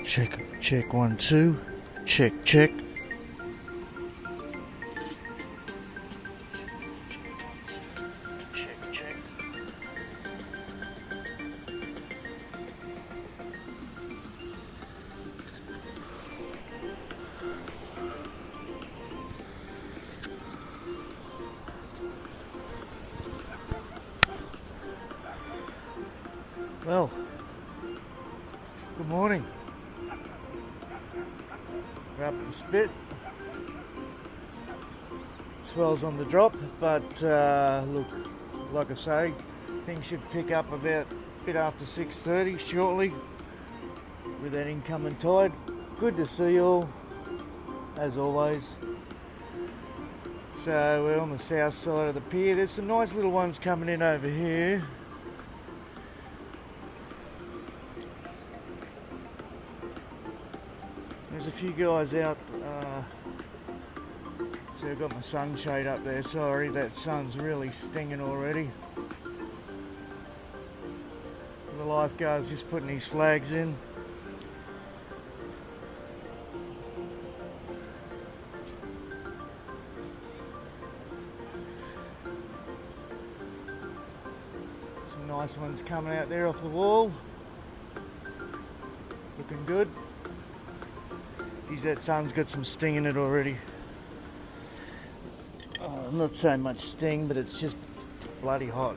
Check 1 2. Check. Check. Well, good morning. We're up the spit. Swell's on the drop, but look, like I say, things should pick up about a bit after 6:30 shortly with that incoming tide. Good to see you all, as always. So we're on the south side of the pier. There's some nice little ones coming in over here. There's a few guys out. See, I've got my sunshade up there. Sorry, that sun's really stinging already. The lifeguard's just putting his flags in. Some nice ones coming out there off the wall. Looking good. Geez, that sun's got some sting in it already. Oh, not so much sting, but it's just bloody hot.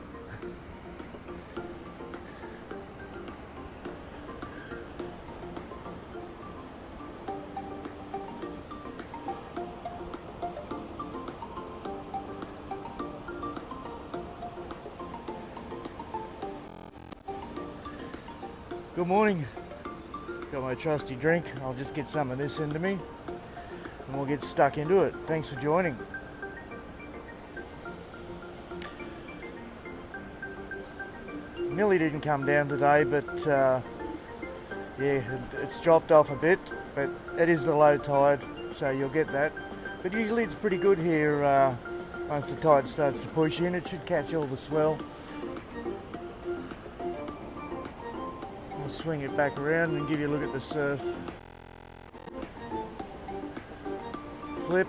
Good morning. Got my trusty drink. I'll just get some of this into me and we'll get stuck into it. Thanks for joining. Millie didn't come down today, but yeah, it's dropped off a bit, but it is the low tide, so you'll get that. But usually it's pretty good here once the tide starts to push in. It should catch all the swell. I'll swing it back around and give you a look at the surf. Flip.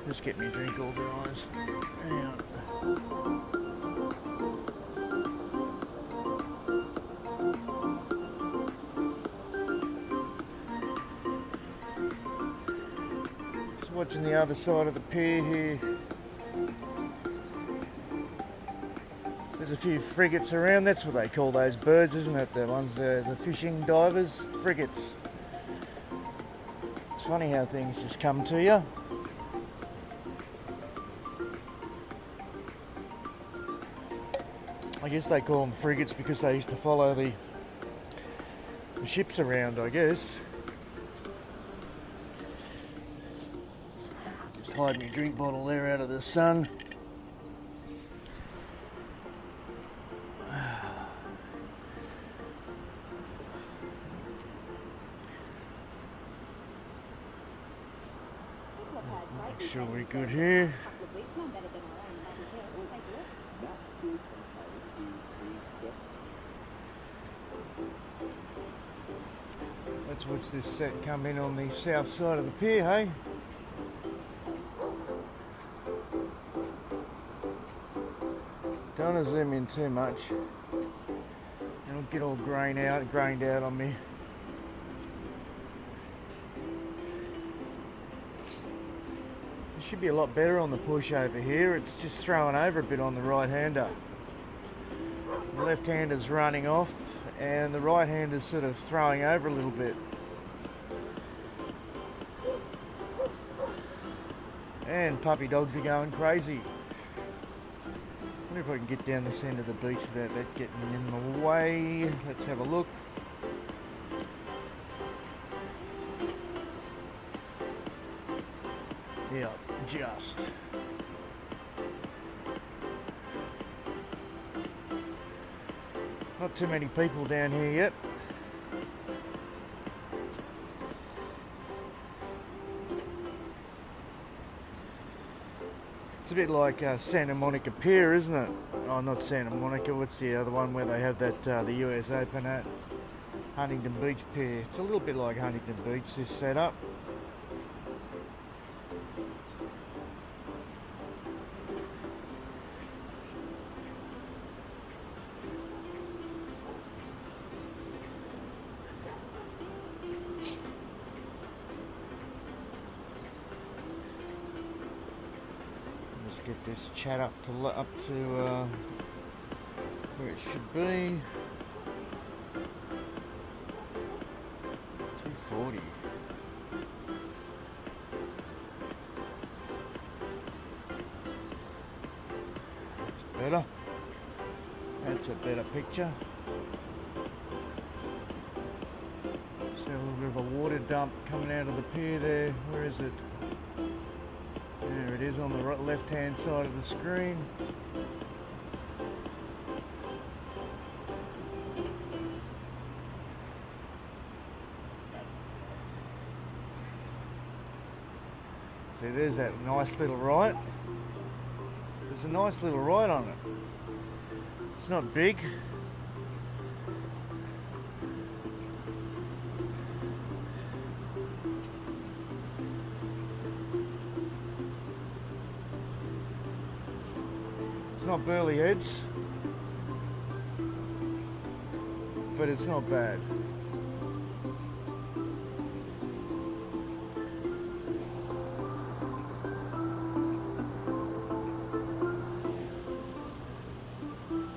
Just get me a drink organised. Hang on. Just watching the other side of the pier here. There's a few frigates around. That's what they call those birds, isn't it? The ones, the fishing divers, frigates. It's funny how things just come to you. I guess they call them frigates because they used to follow the ships around, I guess. Just hide my drink bottle there out of the sun. Make sure we're good here. Let's watch this set come in on the south side of the pier, hey? Don't want to zoom in too much. It'll get all grained out on me. It should be a lot better on the push over here. It's just throwing over a bit on the right-hander. The left-hander's running off and the right-hander's sort of throwing over a little bit. And puppy dogs are going crazy. I wonder if I can get down this end of the beach without that getting in the way. Let's have a look. Yeah, just. Not too many people down here yet. It's a bit like Santa Monica Pier, isn't it? Oh, not Santa Monica. What's the other one where they have that the US Open at? Huntington Beach Pier. It's a little bit like Huntington Beach, this setup. Let's get this chat up to where it should be. 240. That's better. That's a better picture. So a little bit of a water dump coming out of the pier there. Where is it? There it is on the left hand side of the screen. See, there's that nice little right. There's a nice little right on it. It's not big. It's not Burleigh Heads, but it's not bad.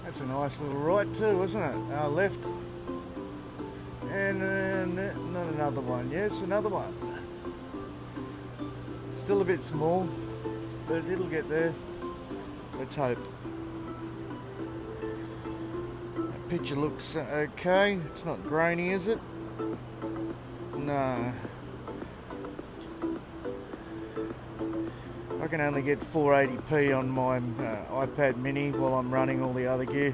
That's a nice little right too, isn't it? Left. And not another one. Yes, another one. Still a bit small, but it'll get there. Let's hope. That picture looks okay. It's not grainy, is it? No. I can only get 480p on my iPad mini while I'm running all the other gear.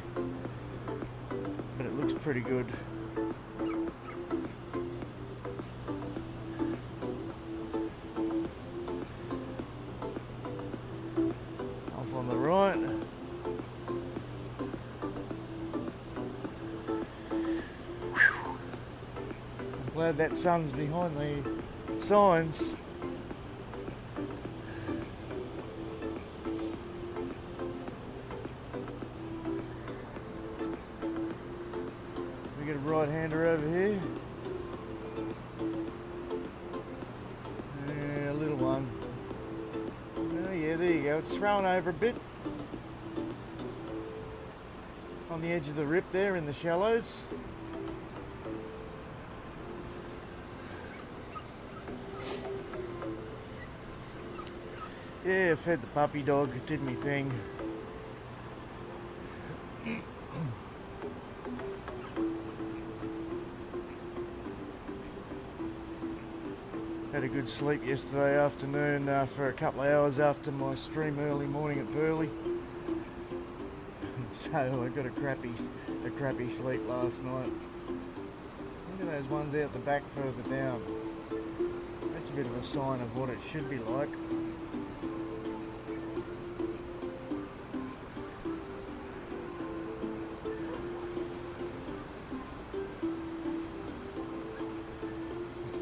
But it looks pretty good. Off on the right. Whew. I'm glad that sun's behind the signs. We get a right-hander over here. A little one. Oh yeah, there you go. It's thrown over a bit. On the edge of the rip there in the shallows. Yeah, fed the puppy dog. It did me thing. Had a good sleep yesterday afternoon for a couple of hours after my stream early morning at Burleigh. So I got a crappy sleep last night. Look at those ones out the back further down. That's a bit of a sign of what it should be like.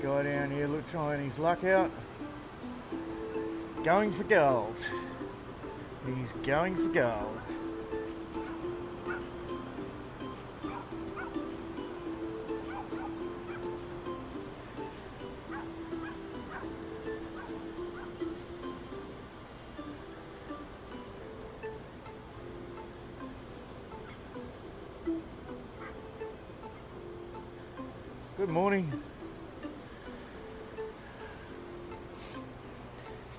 Guy down here, look, trying his luck out. Going for gold. He's going for gold. Good morning.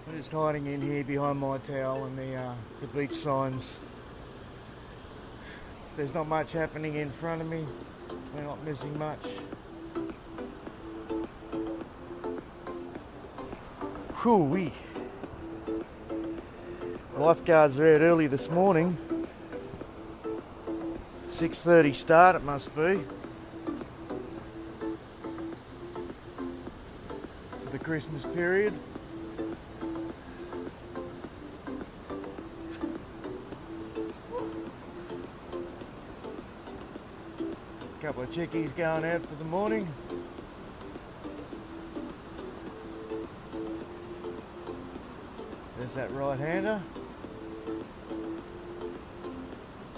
I'm just hiding in here behind my towel and the beach signs. There's not much happening in front of me. We're not missing much. Whew-wee. Lifeguards are out early this morning. 6:30 start it must be. For the Christmas period. A couple of chickies going out for the morning. There's that right-hander.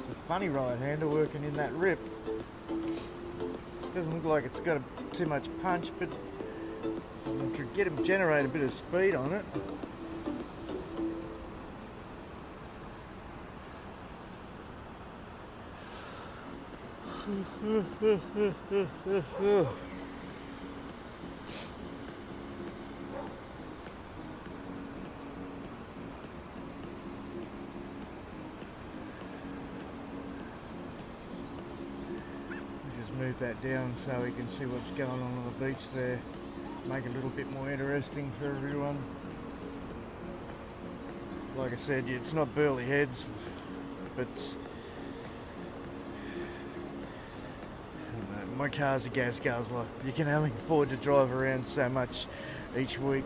It's a funny right-hander working in that rip. Doesn't look like it's got too much punch, but I'm to get him generate a bit of speed on it. Just move that down so we can see what's going on the beach there. Make it a little bit more interesting for everyone. Like I said, it's not Burleigh Heads, but my car's a gas guzzler. You can only afford to drive around so much each week.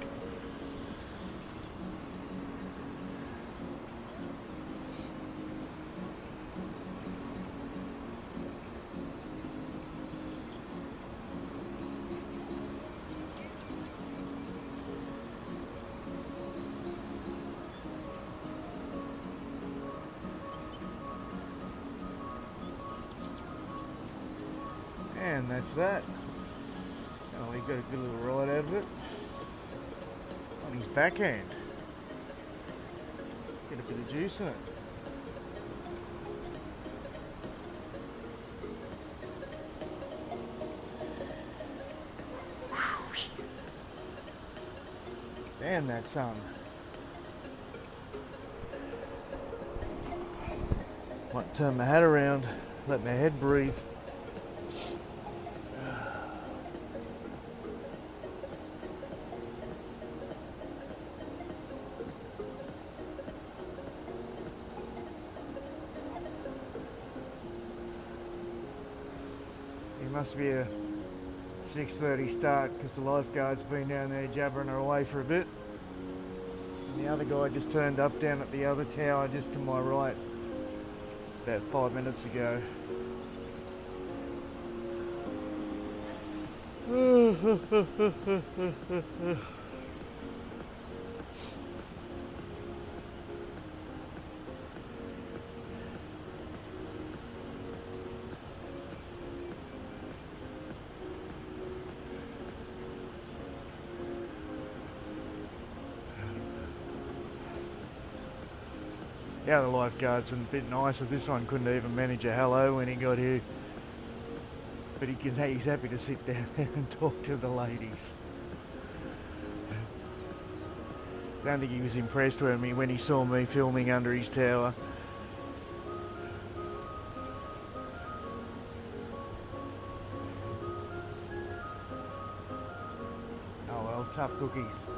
And that's that. Oh, he got a good little ride out of it. On his backhand. Get a bit of juice in it. And that sun. Might turn my head around, let my head breathe. It must be a 6:30 start because the lifeguard's been down there jabbering her away for a bit. And the other guy just turned up down at the other tower just to my right about 5 minutes ago. The other lifeguard's a bit nicer. This one couldn't even manage a hello when he got here. But he's happy to sit down there and talk to the ladies. Don't think he was impressed with me when he saw me filming under his tower. Oh well, tough cookies.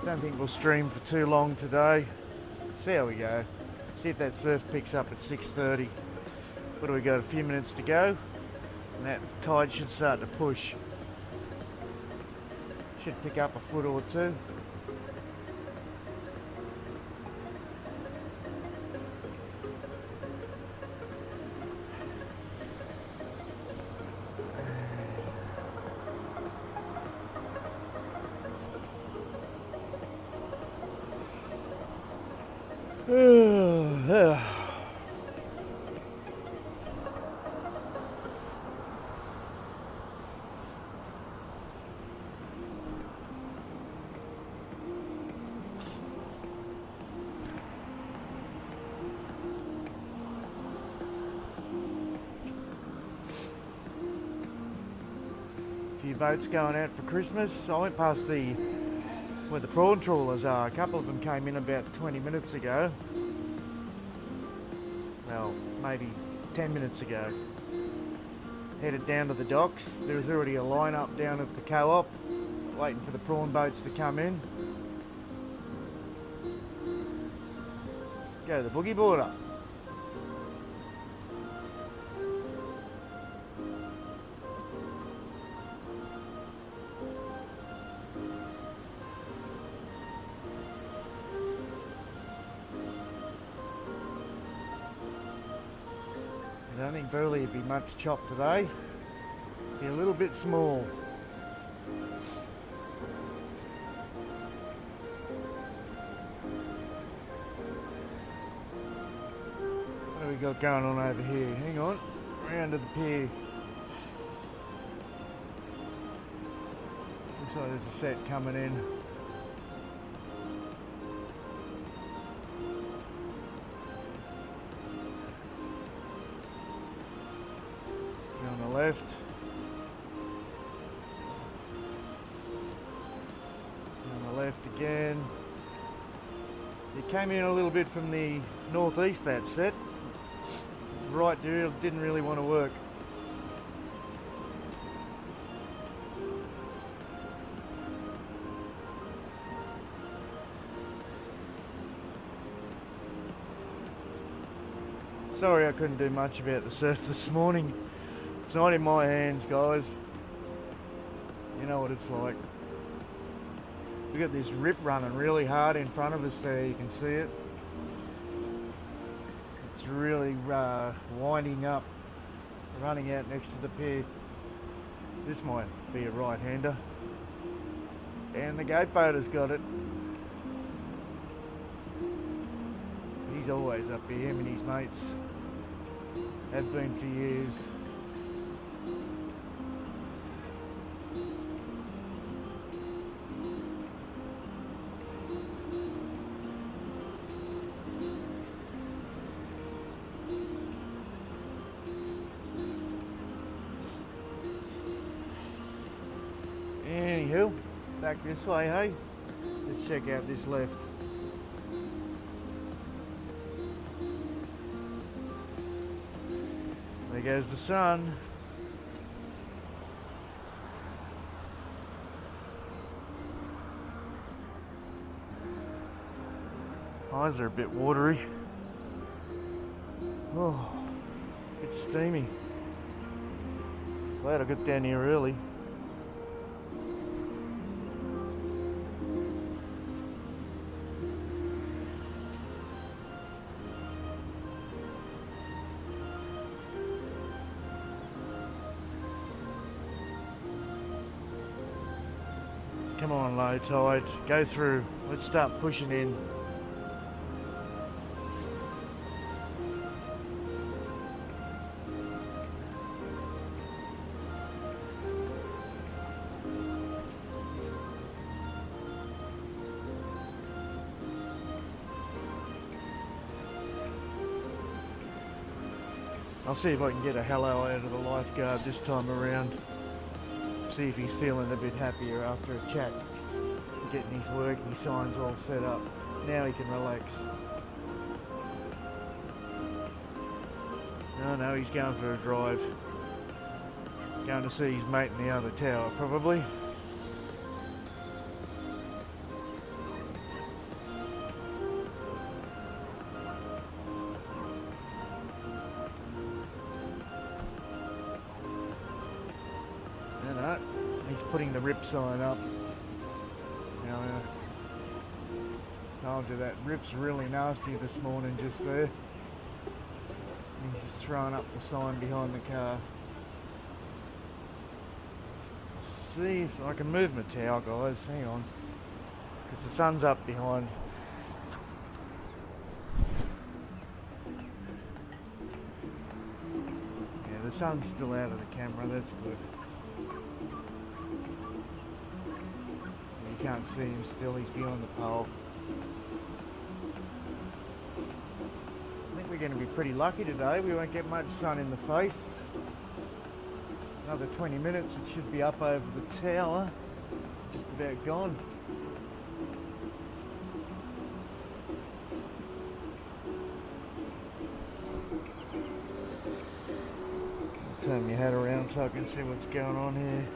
Don't think we'll stream for too long today. See how we go. See if that surf picks up at 6:30. What do we got? A few minutes to go, and that tide should start to push. Should pick up a foot or two. Few boats going out for Christmas. I went past where the prawn trawlers are. A couple of them came in about 20 minutes ago. Well, maybe 10 minutes ago. Headed down to the docks. There was already a line up down at the co-op, waiting for the prawn boats to come in. Go to the boogie boarder. think Burley would be much chopped today. Be a little bit small. What do we got going on over here? Hang on, round to the pier. Looks like there's a set coming in. On the left. On the left again. It came in a little bit from the northeast, that set. Right there, didn't really want to work. Sorry I couldn't do much about the surf this morning. It's not in my hands, guys. You know what it's like. We got this rip running really hard in front of us there, you can see it. It's really winding up, running out next to the pier. This might be a right-hander. And the gate boater's got it. He's always up here, him and his mates have been for years. Anywho, back this way, hey? Let's check out this left. There goes the sun. Eyes are a bit watery. Oh, it's steamy. Glad I got down here early. Come on, low tide, go through. Let's start pushing in. I'll see if I can get a hello out of the lifeguard this time around. See if he's feeling a bit happier after a chat, getting his working signs all set up. Now he can relax. No, he's going for a drive. Going to see his mate in the other tower, probably. He's putting the rip sign up. Now, told you that rip's really nasty this morning just there. He's just throwing up the sign behind the car. Let's see if I can move my towel, guys. Hang on. Because the sun's up behind. Yeah, the sun's still out of the camera. That's good. You can't see him still, he's behind the pole. I think we're going to be pretty lucky today. We won't get much sun in the face. Another 20 minutes, it should be up over the tower. Just about gone. Turn my head around so I can see what's going on here.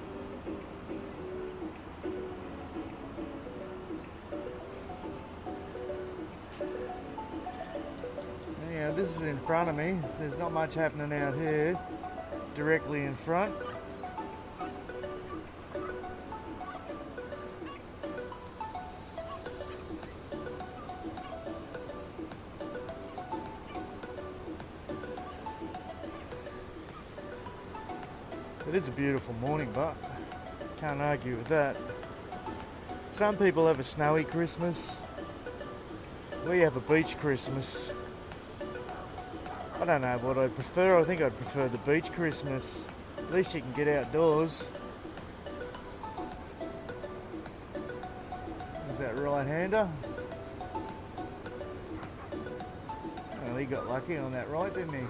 This is in front of me. There's not much happening out here, directly in front. It is a beautiful morning, but can't argue with that. Some people have a snowy Christmas. We have a beach Christmas. I don't know what I'd prefer. I think I'd prefer the beach Christmas. At least you can get outdoors. Is that right-hander? Well, he got lucky on that right, didn't he?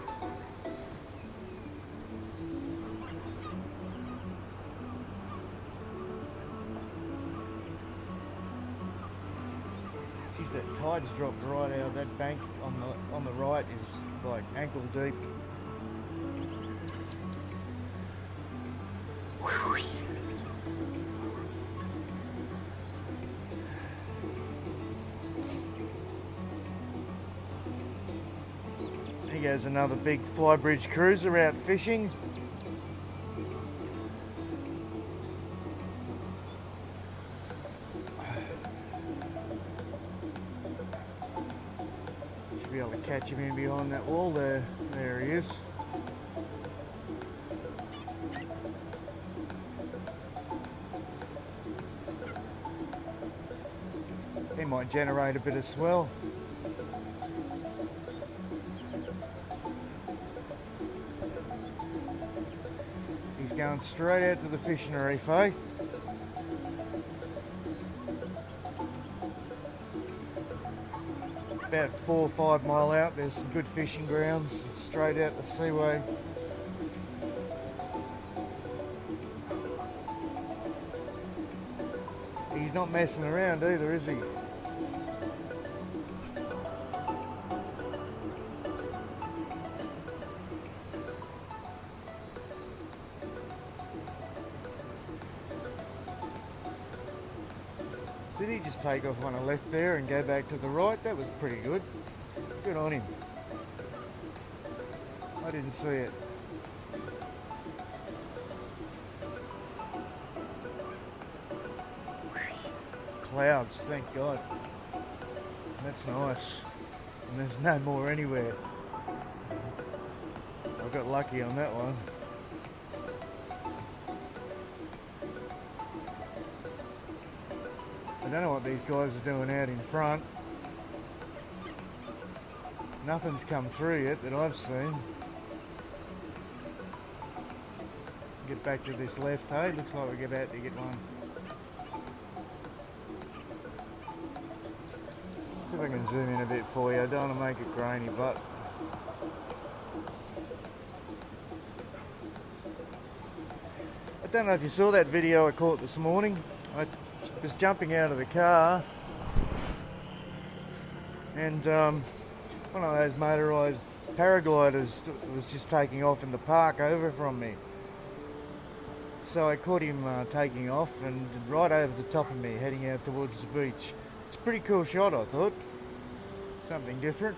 Geez, that tide's dropped right out. That bank on the right is like ankle deep. Here goes another big Flybridge cruiser out fishing. Should be able to catch him in behind that wall there. There he is. He might generate a bit of swell. He's going straight out to the fishing reef, eh? About 4 or 5 mile out, there's some good fishing grounds straight out the seaway. He's not messing around either, is he? Did he just take off on a left there and go back to the right? That was pretty good. Good on him. I didn't see it. Clouds, thank God. That's nice. And there's no more anywhere. I got lucky on that one. I don't know what these guys are doing out in front. Nothing's come through yet that I've seen. Get back to this left, hey? Looks like we're about to get one. See if I can zoom in a bit for you. I don't want to make it grainy, but I don't know if you saw that video I caught this morning. I was jumping out of the car and one of those motorised paragliders was just taking off in the park over from me. So I caught him taking off and right over the top of me, heading out towards the beach. It's a pretty cool shot, I thought. Something different.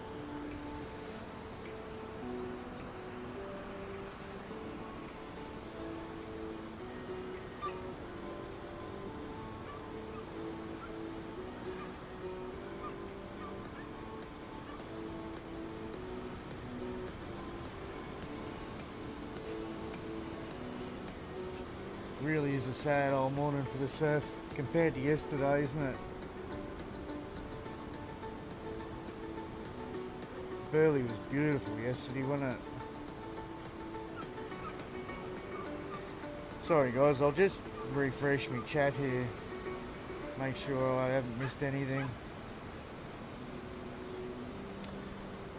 Really is a sad old morning for the surf compared to yesterday, isn't it? Burleigh was beautiful yesterday, wasn't it? Sorry guys, I'll just refresh my chat here, make sure I haven't missed anything.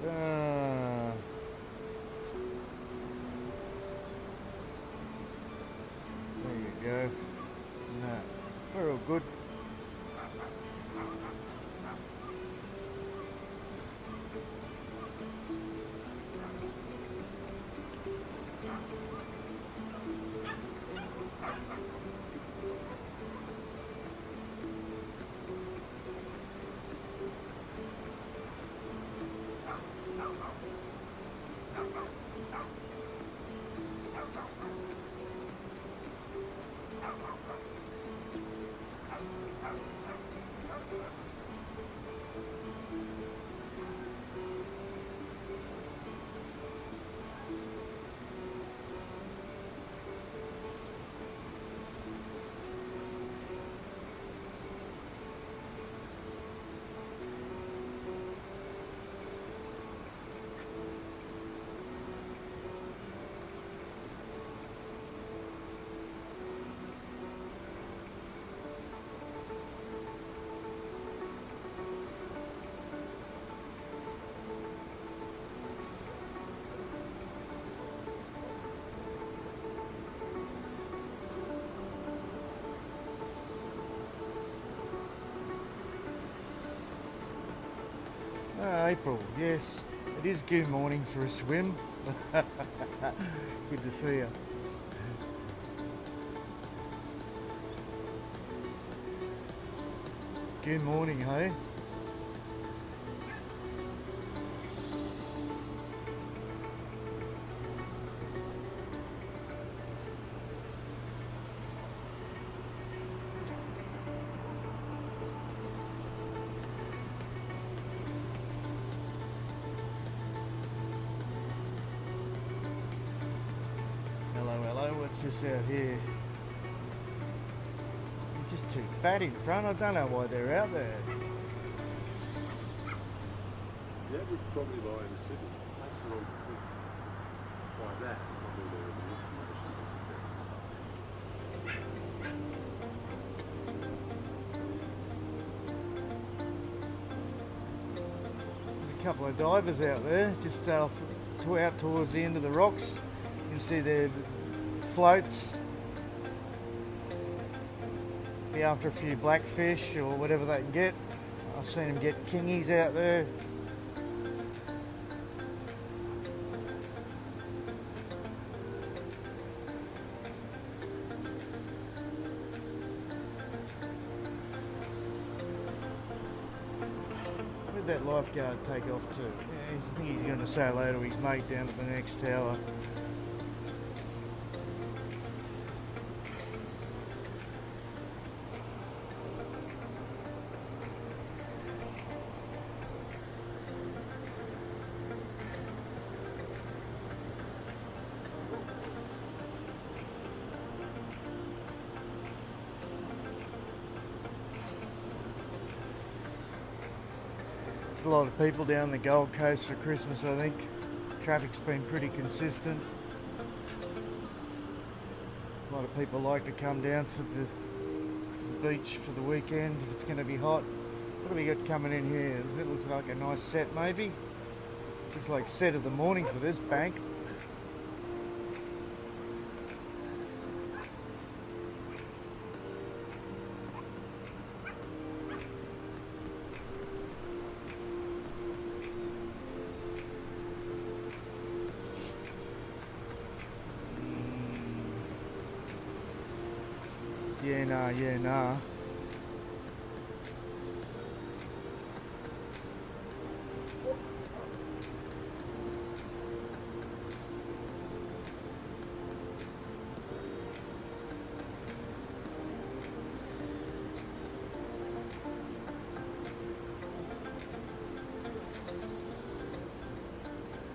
There you go. No, we're all good. April, yes. It is good morning for a swim. Good to see you. Good morning, hey? Hello, what's this out here? You're just too fat in front, I don't know why they're out there. The average property line in Sydney, that's the wrong Sydney. Like that, probably there would be information. There's a couple of divers out there, just out towards the end of the rocks. You can see their floats. Be after a few blackfish or whatever they can get. I've seen them get kingies out there. Where'd that lifeguard take off to? Yeah, I think he's going to say hello to his mate down at the next tower. There's a lot of people down the Gold Coast for Christmas, I think. Traffic's been pretty consistent. A lot of people like to come down for the beach for the weekend if it's going to be hot. What have we got coming in here? Does it look like a nice set maybe? Looks like set of the morning for this bank. Yeah, nah.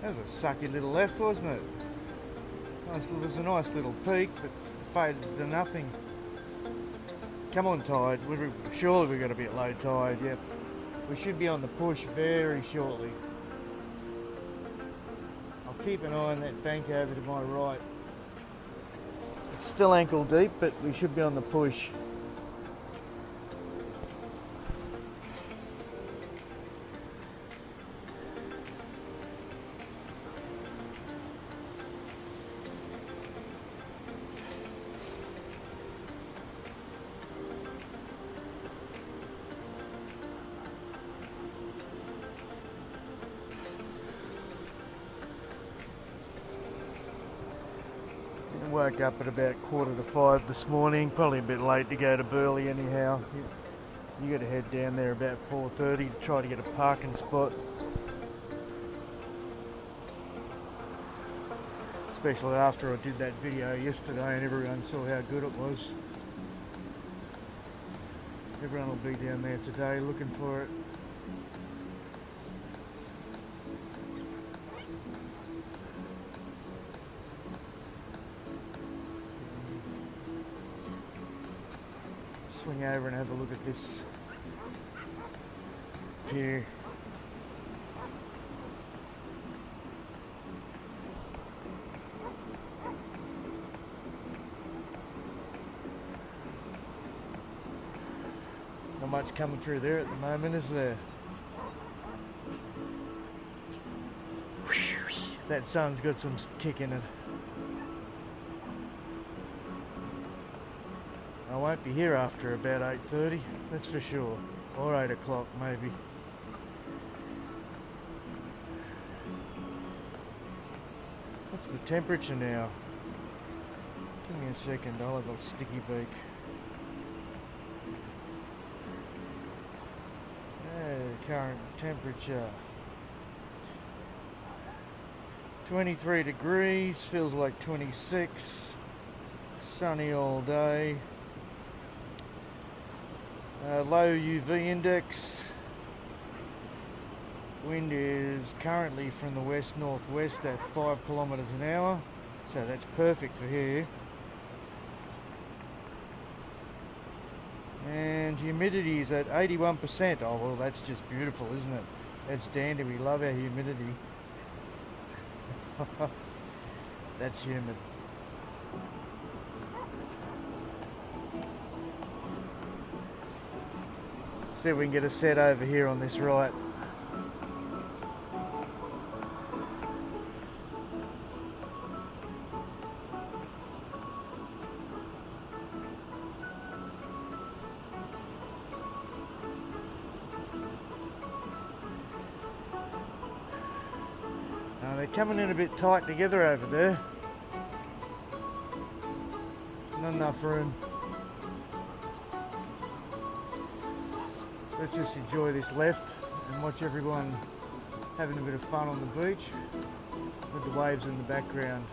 That was a sucky little left, wasn't it? It was a nice little peak, but faded to nothing. Come on, tide. Surely we're going to be at low tide, yep. We should be on the push very shortly. I'll keep an eye on that bank over to my right. It's still ankle deep, but we should be on the push. Woke up at about 4:45 this morning, probably a bit late to go to Burleigh anyhow. You got to head down there about 4:30 to try to get a parking spot. Especially after I did that video yesterday and everyone saw how good it was. Everyone will be down there today looking for it. Swing over and have a look at this pier. Not much coming through there at the moment, is there? That sun's got some kick in it. I won't be here after about 8:30, that's for sure. Or 8 o'clock maybe. What's the temperature now? Give me a second, I'll have a sticky beak. Current temperature 23 degrees, feels like 26. Sunny all day. Low UV index. Wind is currently from the west-northwest at 5 kilometres an hour, so that's perfect for here. And humidity is at 81%. Oh well, that's just beautiful, isn't it? That's dandy. We love our humidity. That's humid. See if we can get a set over here on this right. They're coming in a bit tight together over there. Not enough room. Let's just enjoy this left and watch everyone having a bit of fun on the beach with the waves in the background.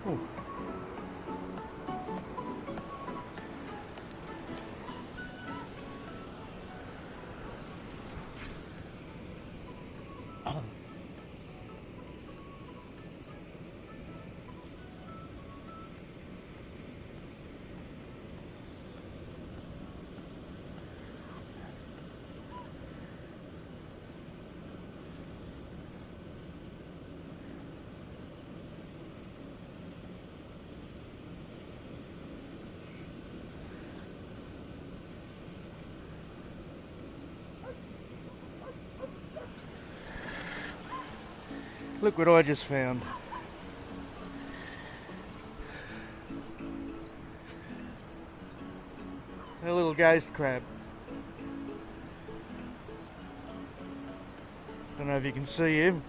Ooh. Look what I just found. A little ghost crab. Don't know if you can see him.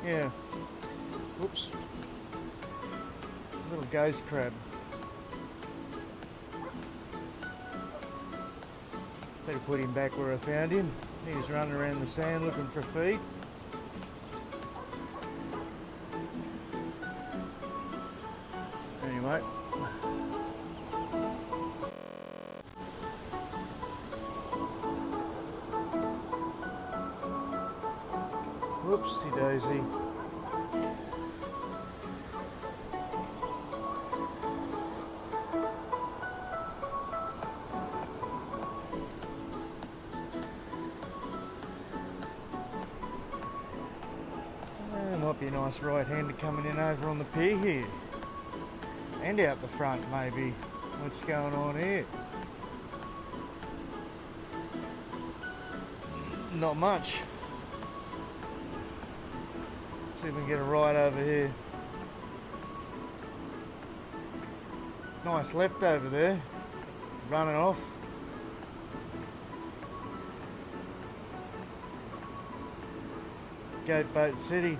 Yeah. Whoops. Little ghost crab. Better put him back where I found him. He was running around the sand looking for feed. Anyway. Whoopsie daisy. Might be a nice right-hander coming in over on the pier here. And out the front, maybe. What's going on here? Not much. See if we can get a right over here. Nice left over there. Running off. Goatboat City.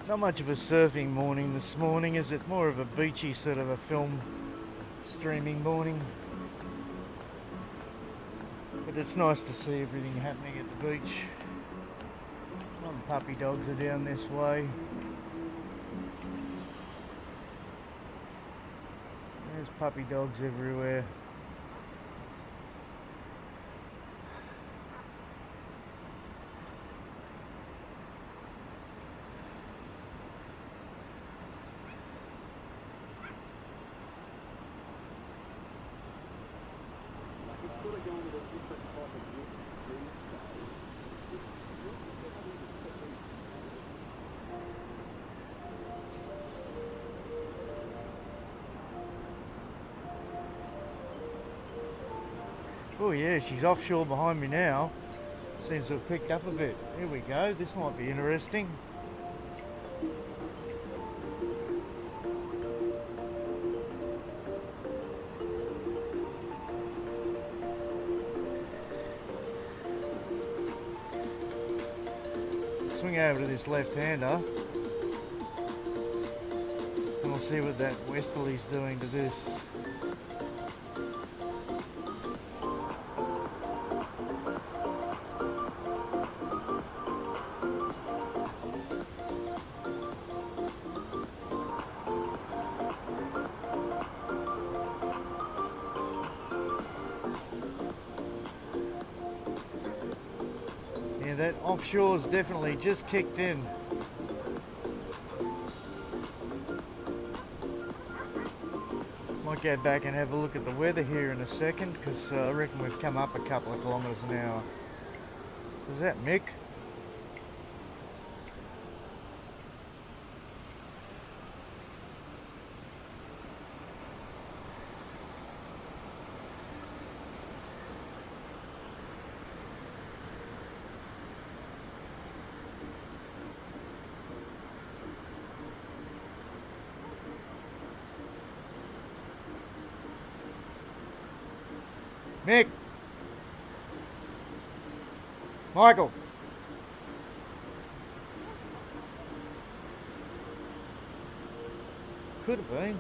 Not much of a surfing morning this morning, is it? More of a beachy sort of a film streaming morning. But it's nice to see everything happening at the beach. All the puppy dogs are down this way. There's puppy dogs everywhere. sort of going with a different type of look these days. Oh yeah, she's offshore behind me now. Seems to have picked up a bit. Here we go, this might be interesting. Swing over to this left-hander and we'll see what that westerly's doing to this. Yeah, that offshore's definitely just kicked in. Might go back and have a look at the weather here in a second, because I reckon we've come up a couple of kilometres an hour. Is that Mick? Mick! Michael! Could have been.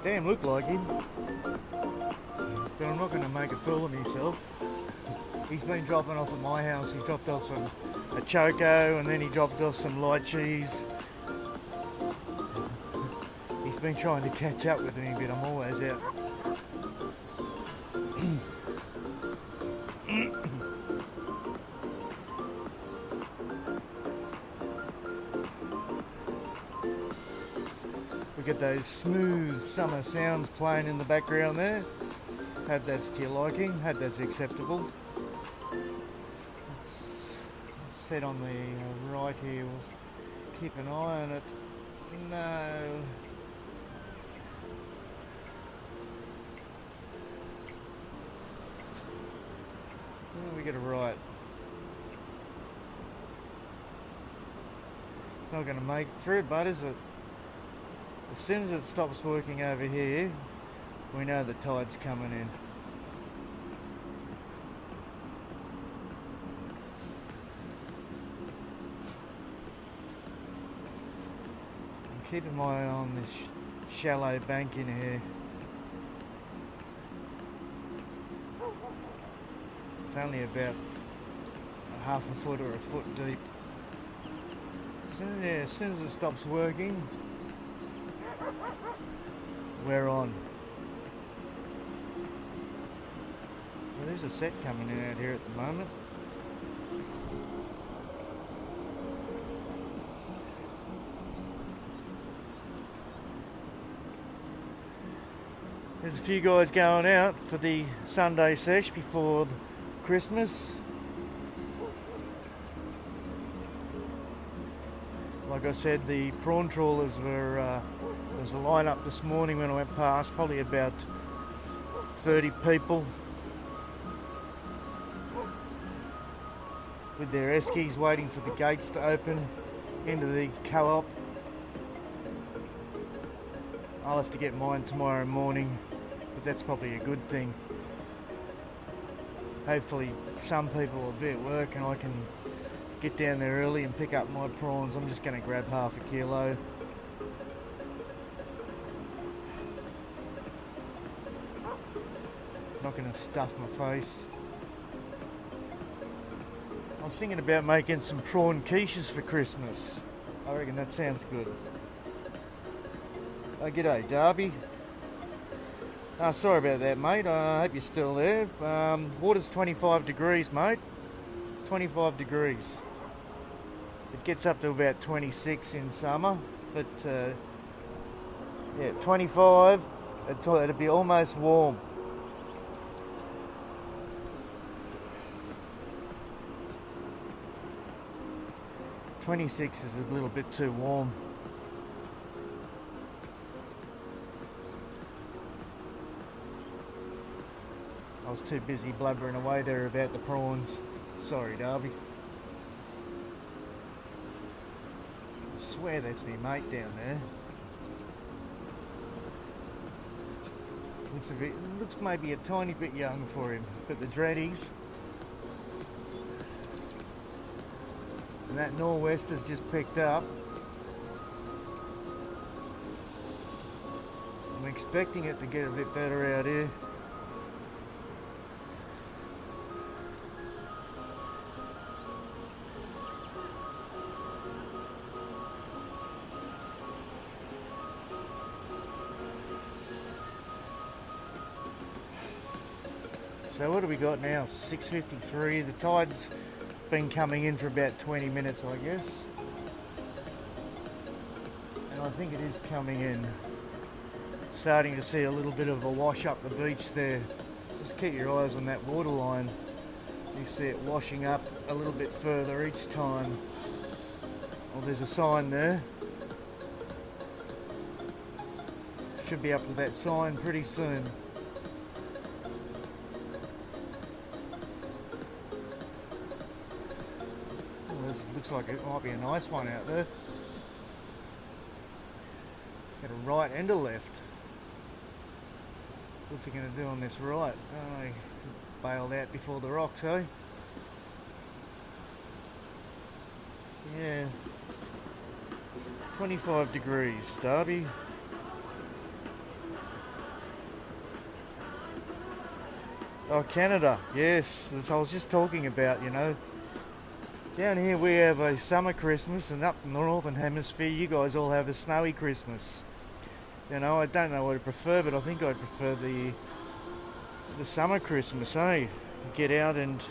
Damn, looked like him. But I'm not going to make a fool of myself. He's been dropping off at my house. He dropped off a choco and then he dropped off some light cheese. He's been trying to catch up with me, but I'm always out. We get those smooth summer sounds playing in the background there. Hope that's to your liking. Hope that's acceptable. Set on the right here, we'll keep an eye on it. No. Oh, we get a right. It's not going to make it through, but is it? As soon as it stops working over here, we know the tide's coming in. Keeping my eye on this shallow bank in here. It's only about a half a foot or a foot deep. So yeah, as soon as it stops working, we're on. Well, there's a set coming in out here at the moment. There's a few guys going out for the Sunday sesh before Christmas. Like I said, the prawn trawlers were, there was a line up this morning when I went past, probably about 30 people with their eskies waiting for the gates to open into the co-op. I'll have to get mine tomorrow morning, but that's probably a good thing. Hopefully some people will be at work and I can get down there early and pick up my prawns. I'm just going to grab half a kilo. Not going to stuff my face. I was thinking about making some prawn quiches for Christmas. I reckon that sounds good. Oh, g'day, Darby. Sorry about that, mate. I hope you're still there. Water's 25 degrees, mate. 25 degrees. It gets up to about 26 in summer, but yeah, 25. It'll be almost warm. "26 is a little bit too warm." I was too busy blubbering away there about the prawns. Sorry, Darby. I swear that's me mate down there. Looks maybe a tiny bit young for him, but the dreadies. And that nor'wester's just picked up. I'm expecting it to get a bit better out here. So what do we got now? 6:53. The tide's been coming in for about 20 minutes, I guess. And I think it is coming in. Starting to see a little bit of a wash up the beach there. Just keep your eyes on that waterline. You see it washing up a little bit further each time. Well, there's a sign there. Should be up to that sign pretty soon. Looks like it might be a nice one out there. Got a right and a left. What's he going to do on this right? Oh, he's bailed out before the rocks, eh? Yeah. 25 degrees, Darby. Oh, Canada. Yes, that's what I was just talking about, you know. Down here we have a summer Christmas, and up in the northern hemisphere you guys all have a snowy Christmas. You know, I don't know what I prefer, but I think I'd prefer the summer Christmas, eh? Get out and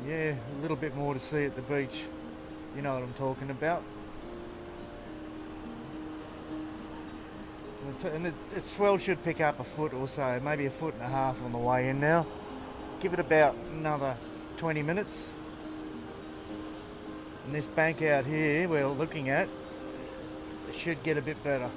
yeah, a little bit more to see at the beach. You know what I'm talking about. And the swell should pick up a foot or so, maybe a foot and a half on the way in now. Give it about another 20 minutes. And this bank out here we're looking at, it should get a bit better.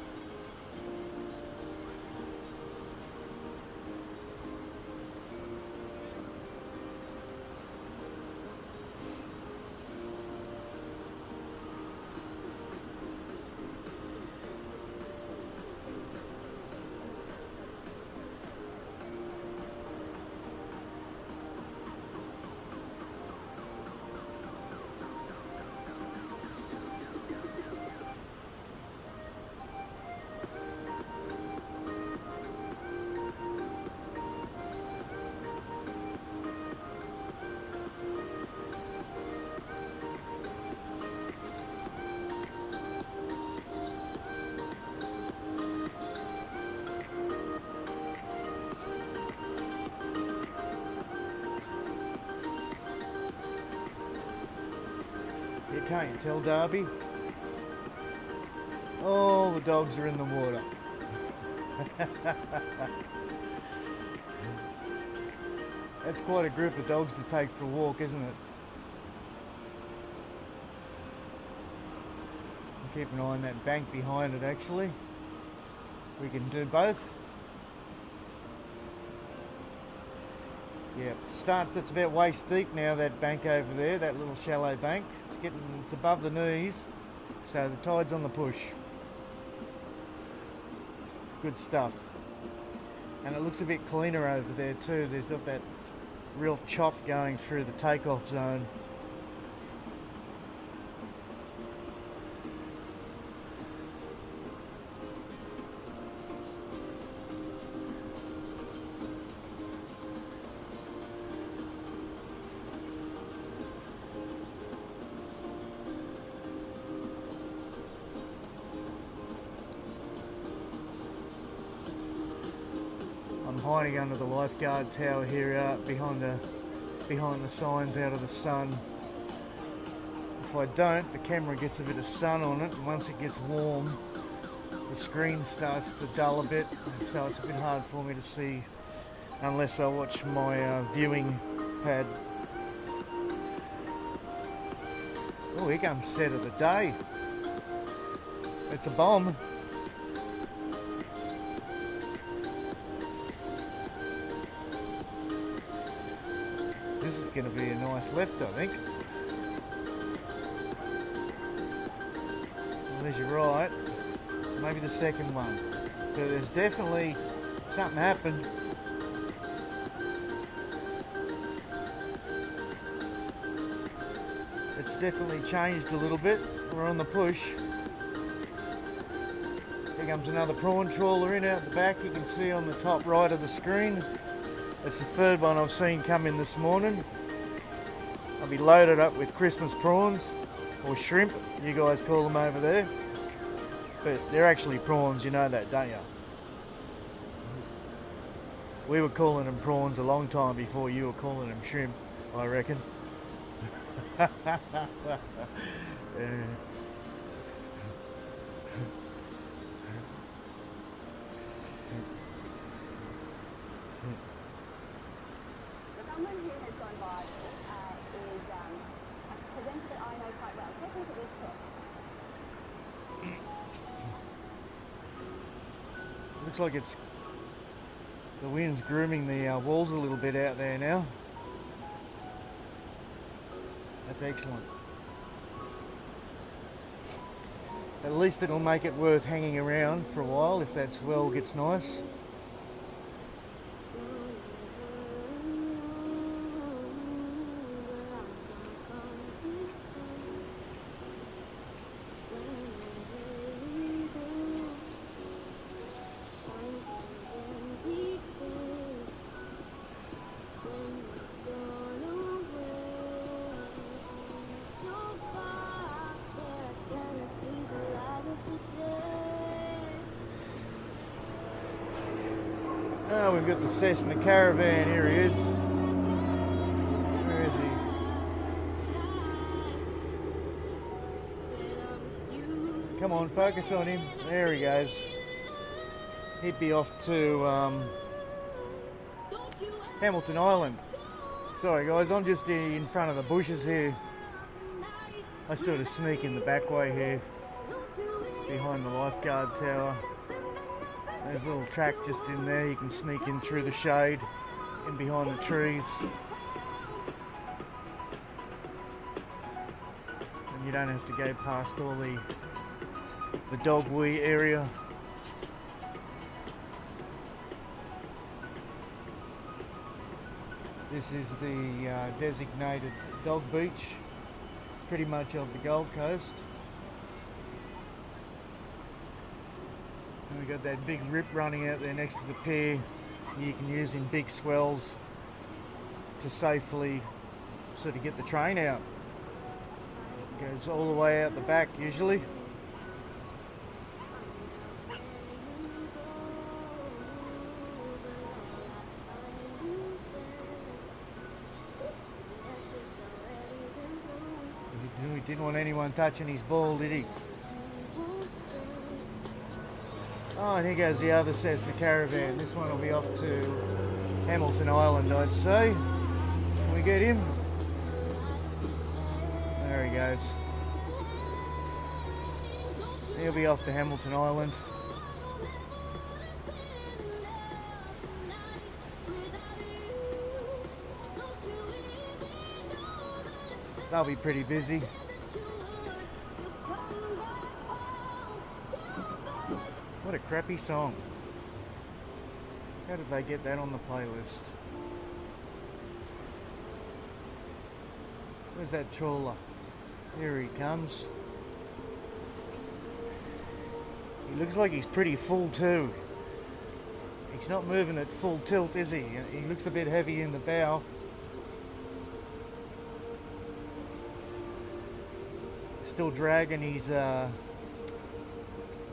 Can't you tell, Darby? Oh, the dogs are in the water. That's quite a group of dogs to take for a walk, isn't it? Keep an eye on that bank behind it, actually. We can do both. Yeah, it's about waist deep now, that bank over there, that little shallow bank. It's above the knees, so the tide's on the push. Good stuff. And it looks a bit cleaner over there too. There's not that real chop going through the takeoff zone. hiding under the lifeguard tower here, out behind the signs out of the sun. If I don't, the camera gets a bit of sun on it, and once it gets warm, the screen starts to dull a bit, and so it's a bit hard for me to see unless I watch my viewing pad. Oh, here comes set of the day. It's a bomb. This is going to be a nice left, I think. Well, there's your right. Maybe the second one. But there's definitely something happened. It's definitely changed a little bit. We're on the push. Here comes another prawn trawler in out the back. You can see on the top right of the screen. It's the third one I've seen come in this morning. I'll be loaded up with Christmas prawns, or shrimp, you guys call them over there. But they're actually prawns, you know that, don't you? We were calling them prawns a long time before you were calling them shrimp, I reckon. Someone who has gone viral is a presenter that I know quite well. Take a look at this clip. Looks like the wind's grooming the walls a little bit out there now. That's excellent. At least it'll make it worth hanging around for a while if that swell gets nice. Oh, we've got the Cessna Caravan. Here he is. Where is he? Come on, focus on him. There he goes. He'd be off to Hamilton Island. Sorry guys, I'm just in front of the bushes here. I sort of sneak in the back way here, behind the lifeguard tower. There's a little track just in there, you can sneak in through the shade, in behind the trees. And you don't have to go past all the dog wee area. This is the designated dog beach, pretty much of the Gold Coast. And we've got that big rip running out there next to the pier. You can use in big swells to safely sort of get the train out. It goes all the way out the back usually. He didn't want anyone touching his ball, did he? Oh, and here goes the other Cessna Caravan. This one will be off to Hamilton Island, I'd say. Can we get him? There he goes. He'll be off to Hamilton Island. They'll be pretty busy. What a crappy song. How did they get that on the playlist? Where's that trawler? Here he comes. He looks like he's pretty full too. He's not moving at full tilt, is he? He looks a bit heavy in the bow. Still dragging his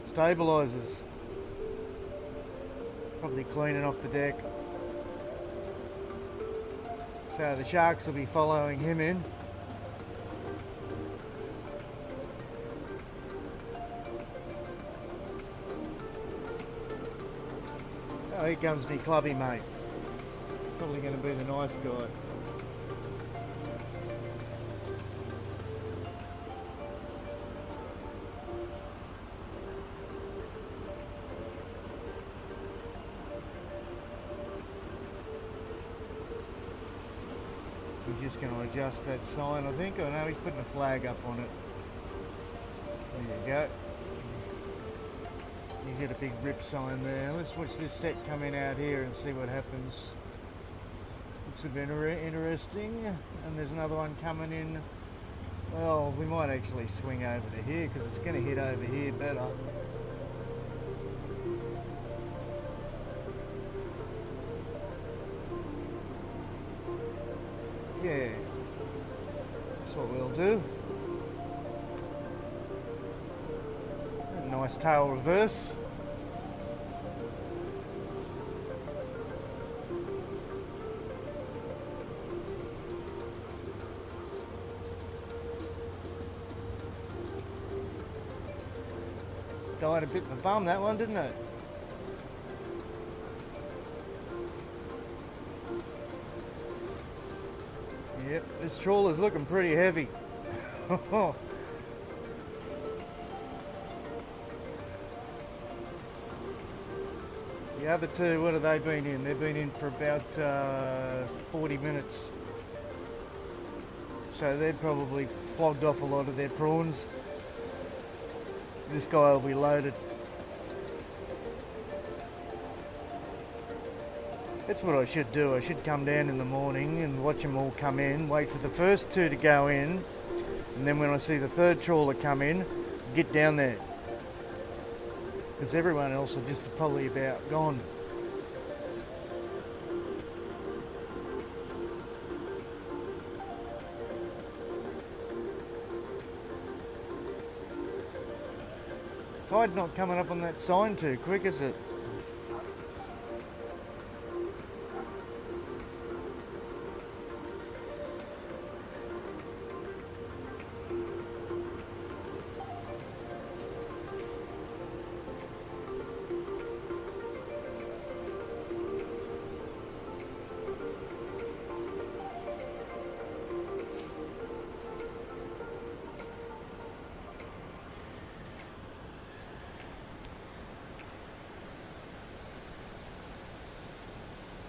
stabilizers. Probably cleaning off the deck. So the sharks will be following him in. Oh, here comes me clubby mate. Probably going to be the nice guy. He's just going to adjust that sign, I think. Oh no, he's putting a flag up on it. There you go. He's got a big rip sign there. Let's watch this set come in out here and see what happens. Looks a bit interesting. And there's another one coming in. Well, we might actually swing over to here because it's going to hit over here better. Yeah, that's what we'll do. A nice tail reverse. Died a bit in the bum, that one, didn't it? Yep, this trawler's looking pretty heavy. The other two, what have they been in? They've been in for about 40 minutes. So they've probably flogged off a lot of their prawns. This guy will be loaded. That's what I should do. I should come down in the morning and watch them all come in, wait for the first two to go in, and then when I see the third trawler come in, get down there. Because everyone else are just probably about gone. Tide's not coming up on that sign too quick, is it?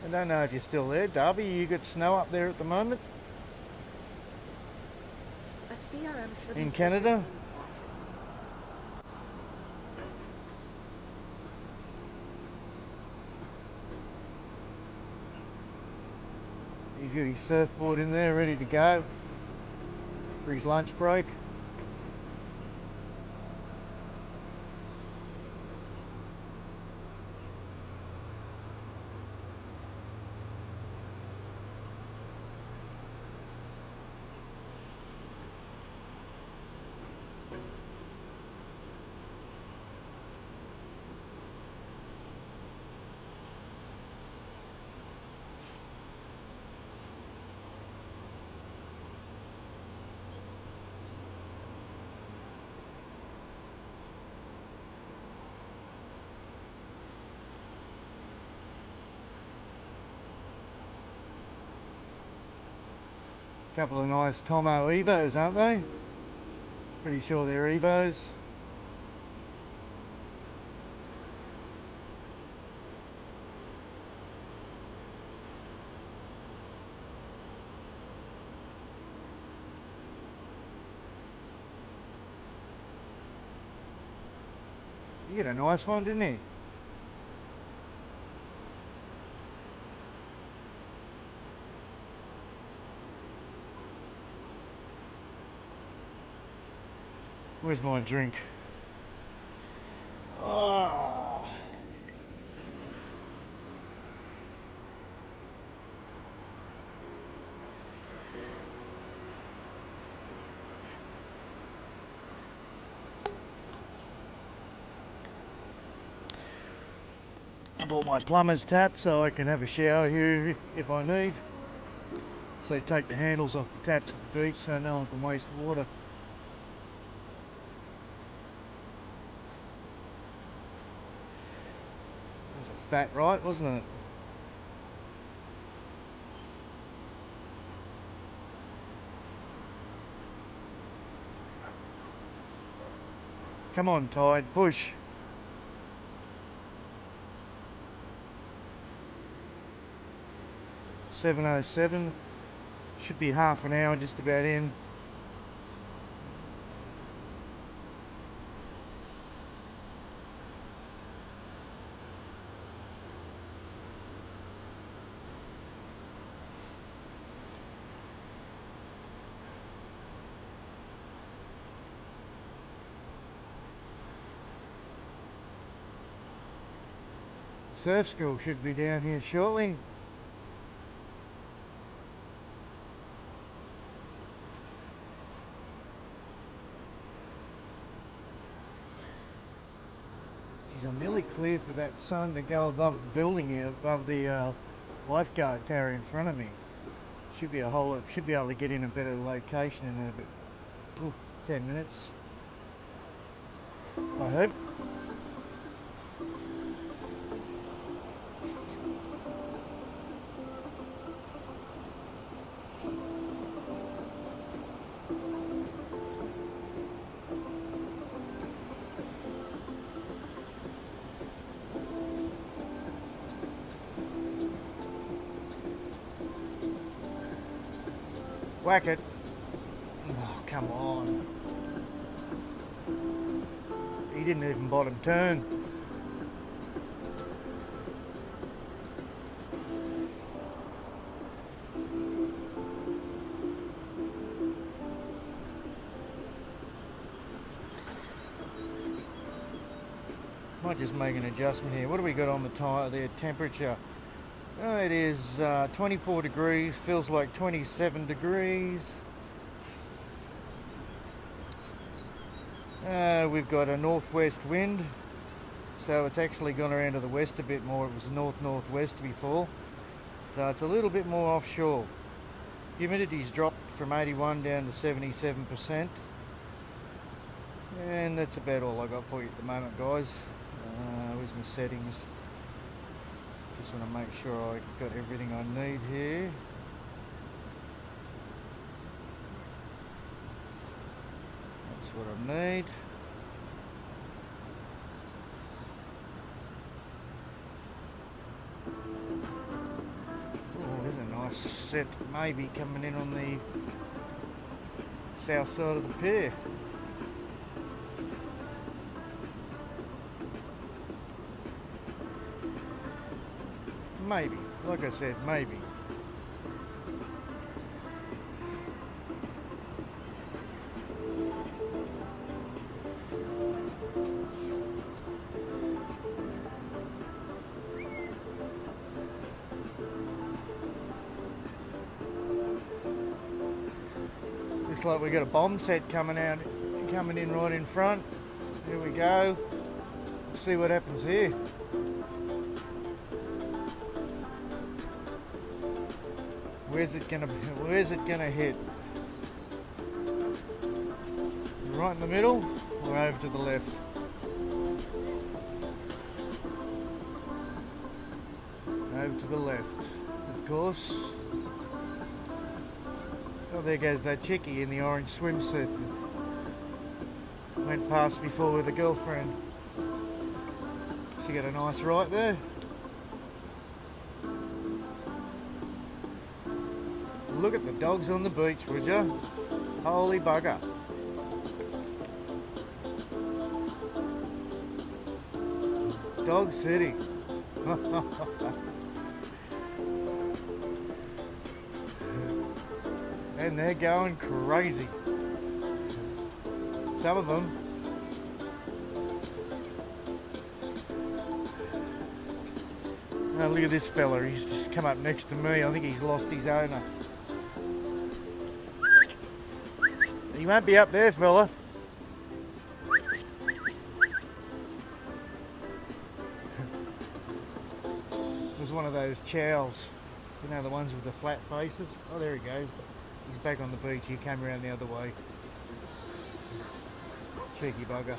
I don't know if you're still there, Darby. You got snow up there at the moment A CRM should in Canada? He's got his surfboard in there ready to go for his lunch break. Couple of nice Tomo Evos, aren't they? Pretty sure they're Evos. You get a nice one, didn't he? Where's my drink? Oh. I bought my plumber's tap so I can have a shower here if I need. So they take the handles off the taps at the beach so no one can waste water. That was a fat right, wasn't it? Come on, Tide, push. $7.07, should be half an hour just about in. Surf school should be down here shortly. Geez, I'm nearly clear for that sun to go above the building here, above the lifeguard tower in front of me. Should be should be able to get in a better location in about 10 minutes. I hope. Whack it. Oh, come on. He didn't even bottom turn. Might just make an adjustment here. What do we got on the tire there? Temperature. Oh, it is 24 degrees, feels like 27 degrees. We've got a northwest wind, so it's actually gone around to the west a bit more. It was north-northwest before, so it's a little bit more offshore. Humidity's dropped from 81 down to 77%. And that's about all I got for you at the moment, guys. Where's my settings? Just want to make sure I got everything I need here. That's what I need. Oh, there's a nice set maybe coming in on the south side of the pier. Maybe, like I said, maybe. Looks like we got a bomb set coming in right in front. Here we go. Let's see what happens here. Where's it gonna hit? Right in the middle or over to the left? Over to the left, of course. Oh, there goes that chickie in the orange swimsuit that went past before with a girlfriend. She got a nice right there. Look at the dogs on the beach, would ya? Holy bugger. Dog City. And they're going crazy. Some of them. Oh, look at this fella. He's just come up next to me. I think he's lost his owner. You won't be up there, fella. It was one of those chows. You know, the ones with the flat faces. Oh, there he goes. He's back on the beach. He came around the other way. Cheeky bugger.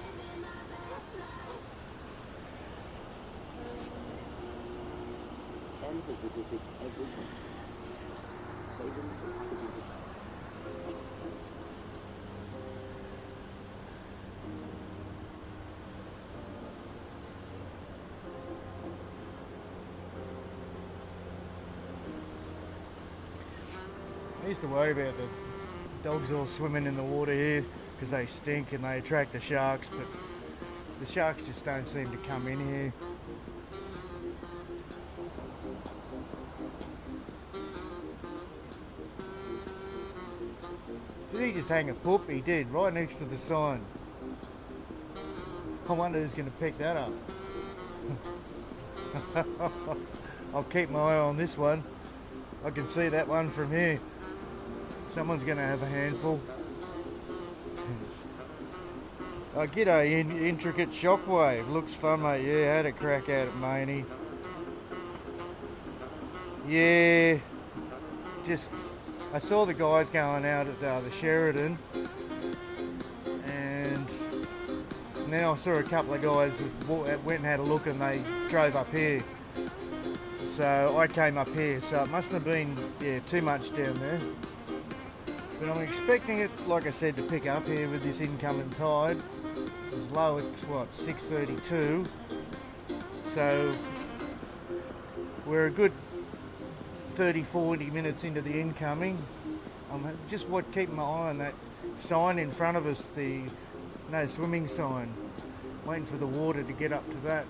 I used to worry about the dogs all swimming in the water here because they stink and they attract the sharks, but the sharks just don't seem to come in here. Did he just hang a poop? He did, right next to the sign. I wonder who's going to pick that up. I'll keep my eye on this one. I can see that one from here. Someone's going to have a handful. G'day, intricate shockwave. Looks fun, mate. Yeah, had a crack at it, matey. Yeah, just I saw the guys going out at the Sheridan, and then I saw a couple of guys that went and had a look, and they drove up here. So I came up here. So it mustn't have been too much down there. But I'm expecting it, like I said, to pick up here with this incoming tide. It was low at what, 6:32. So we're a good 30-40 minutes into the incoming. I'm just keeping my eye on that sign in front of us, the no swimming sign. Waiting for the water to get up to that.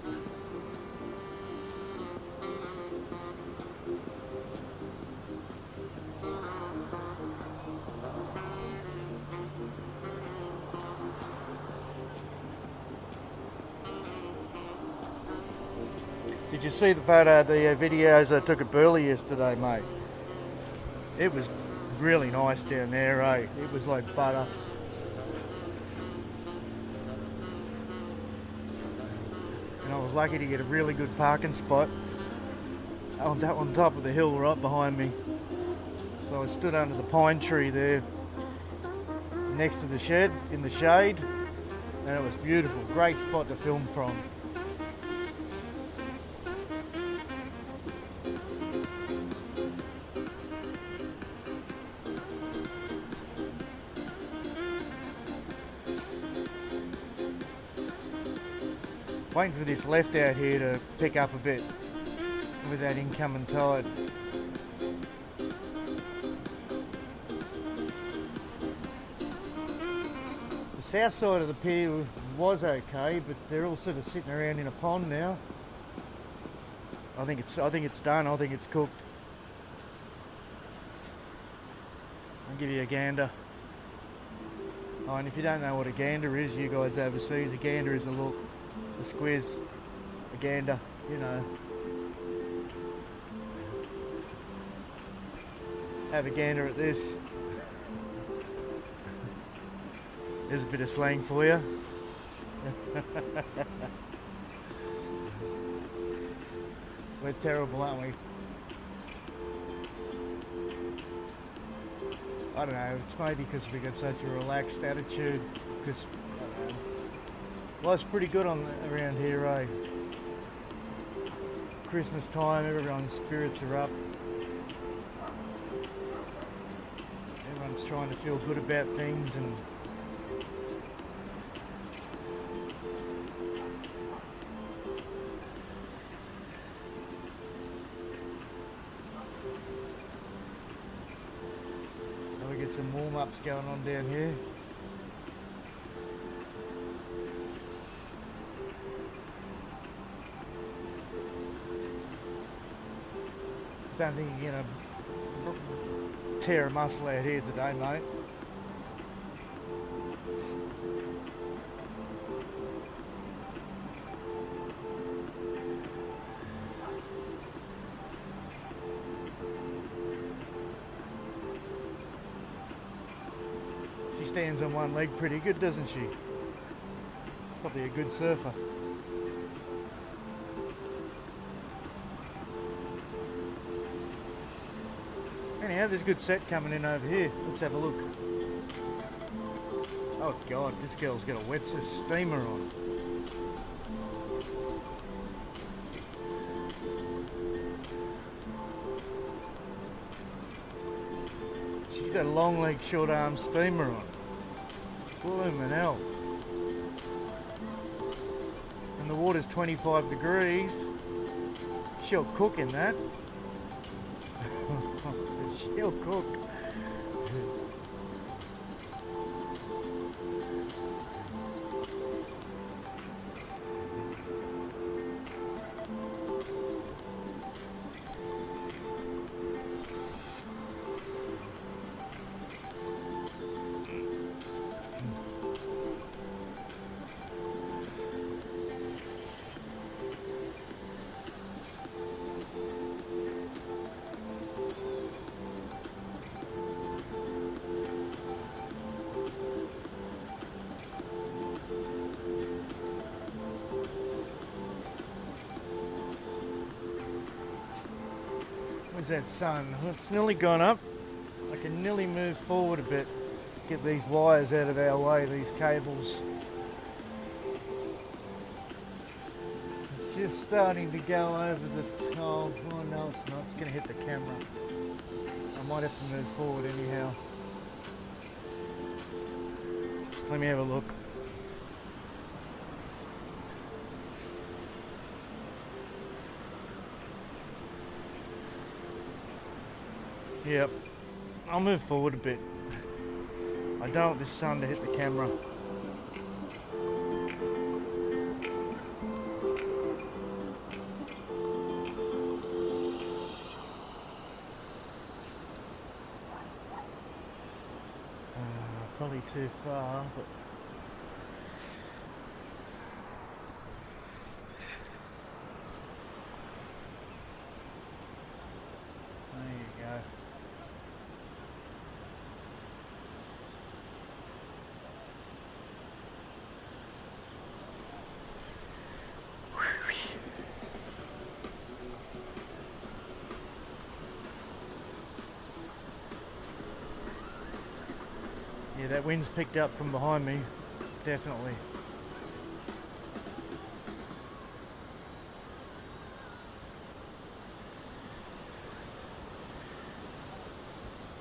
Did you see the videos I took at Burleigh yesterday, mate? It was really nice down there, eh? It was like butter. And I was lucky to get a really good parking spot on top of the hill right behind me. So I stood under the pine tree there next to the shed in the shade, and it was beautiful. Great spot to film from. Waiting for this left out here to pick up a bit with that incoming tide. The south side of the pier was okay, but they're all sort of sitting around in a pond now. I think it's done. I think it's cooked. I'll give you a gander. Oh, and if you don't know what a gander is, you guys overseas, a gander is a look. A squiz, a gander, you know. Have a gander at this. There's a bit of slang for you. We're terrible, aren't we? I don't know, it's maybe because we got such a relaxed attitude, because life's pretty good around here, eh? Christmas time, everyone's spirits are up. Everyone's trying to feel good about things, and we get some warm-ups going on down here. Don't think you're going to tear a muscle out here today, mate. She stands on one leg pretty good, doesn't she? Probably a good surfer. Anyhow, there's a good set coming in over here. Let's have a look. Oh God, this girl's got a wetsuit steamer on. She's got a long leg, short arm steamer on. Bloomin' hell. And the water's 25 degrees. She'll cook in that. She'll cook. Where's that sun? Well, it's nearly gone up. I can nearly move forward a bit. Get these wires out of our way, these cables. It's just starting to go over the top. Oh no, it's not. It's going to hit the camera. I might have to move forward anyhow. Let me have a look. Yep, I'll move forward a bit. I don't want this sun to hit the camera. Probably too far, but there you go. Yeah, that wind's picked up from behind me, definitely.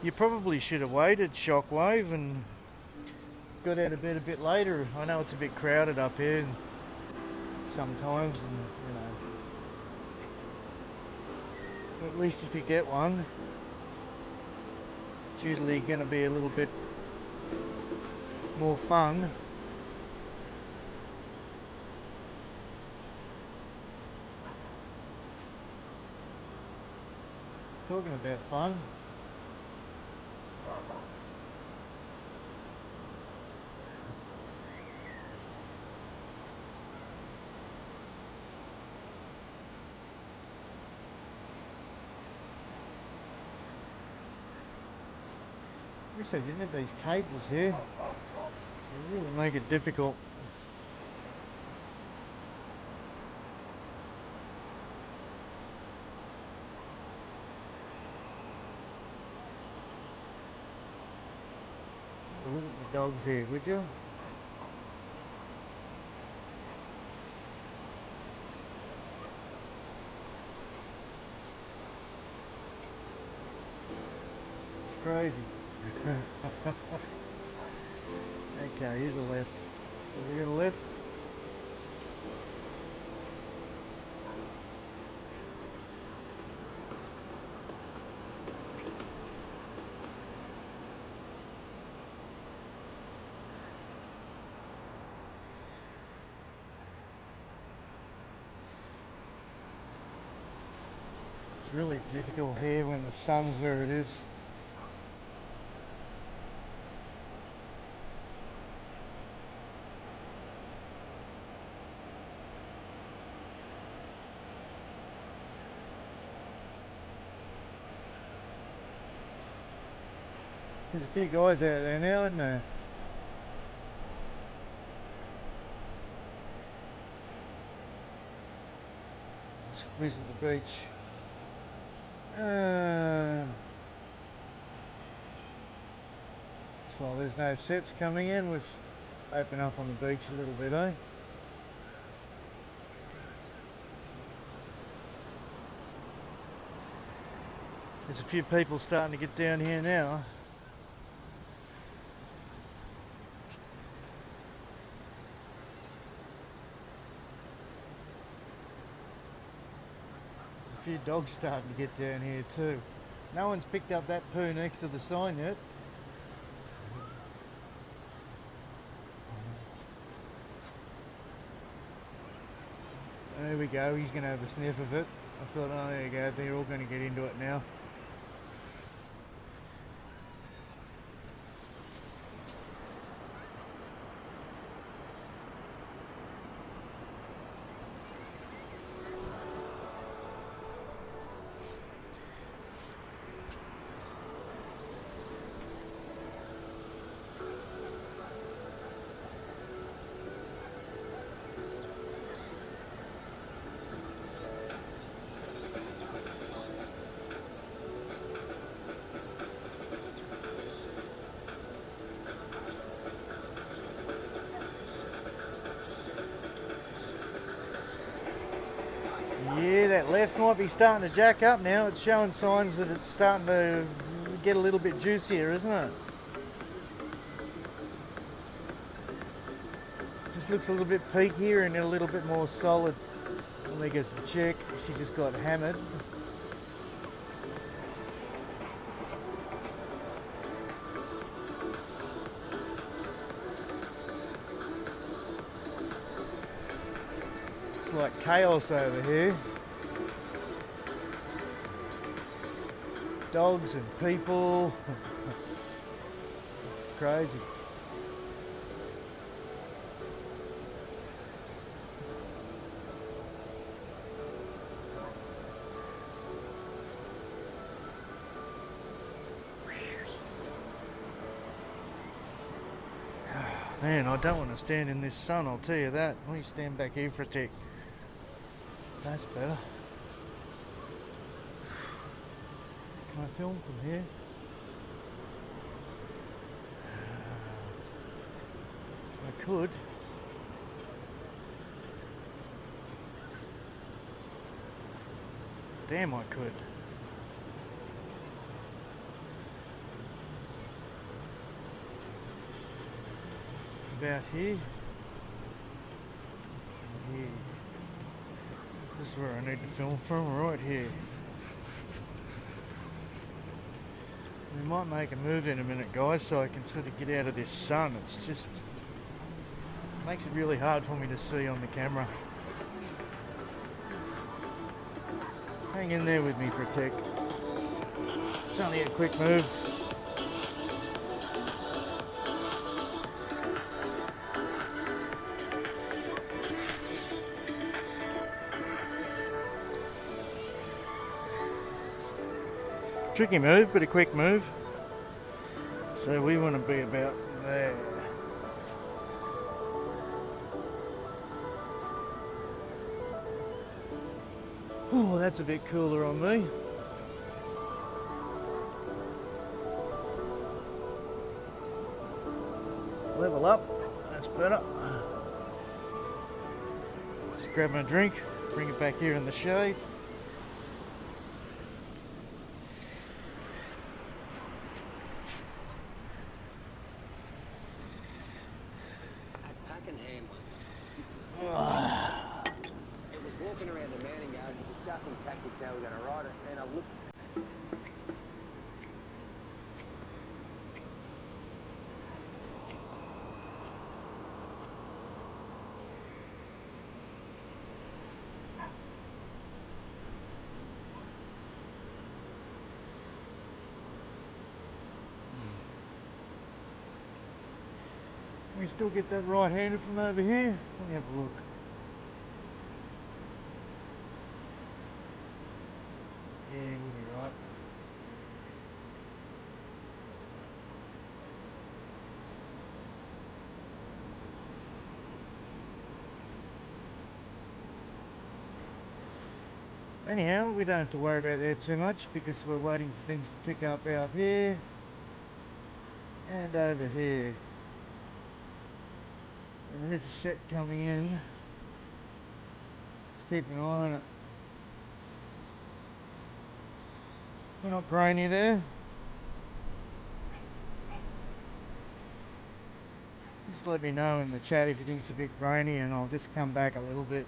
You probably should have waited, Shockwave, and got out of bed a bit later. I know it's a bit crowded up here sometimes, and you know. But at least if you get one, it's usually going to be a little bit more fun. Talking about fun. Wish they didn't have these cables here. They really make it difficult. Look at the dogs here, would you? It's crazy. Okay, here's a left. Are we gonna left? It's really difficult here when the sun's where it is. There's a few guys out there now, isn't there? Let's visit the beach. Well, there's no sets coming in. We'll open up on the beach a little bit, eh? There's a few people starting to get down here now. There's a few dogs starting to get down here too. No one's picked up that poo next to the sign yet. There we go, he's going to have a sniff of it. I thought, oh, there you go, they're all going to get into it now. Yeah, that left might be starting to jack up now. It's showing signs that it's starting to get a little bit juicier, isn't it? Just looks a little bit peakier and a little bit more solid. Well, there goes the chick. She just got hammered. It's like chaos over here. Dogs and people. It's crazy. Man, I don't want to stand in this sun, I'll tell you that. Let me stand back here for a tick. That's better. Can I film from here? I could. Damn, I could. About here. Here. This is where I need to film from, right here. We might make a move in a minute, guys, so I can sort of get out of this sun. It's just makes it really hard for me to see on the camera. Hang in there with me for a tick. It's only a quick move. Tricky move, but a quick move. So we want to be about there. Oh, that's a bit cooler on me. Level up, that's better. Just grab my drink, bring it back here in the shade. We still get that right-handed from over here. Let me have a look. Yeah, we'll be right. Anyhow, we don't have to worry about that too much because we're waiting for things to pick up out here. And over here. And there's a set coming in. Just keep an eye on it. We're not grainy there. Just let me know in the chat if you think it's a bit grainy and I'll just come back a little bit.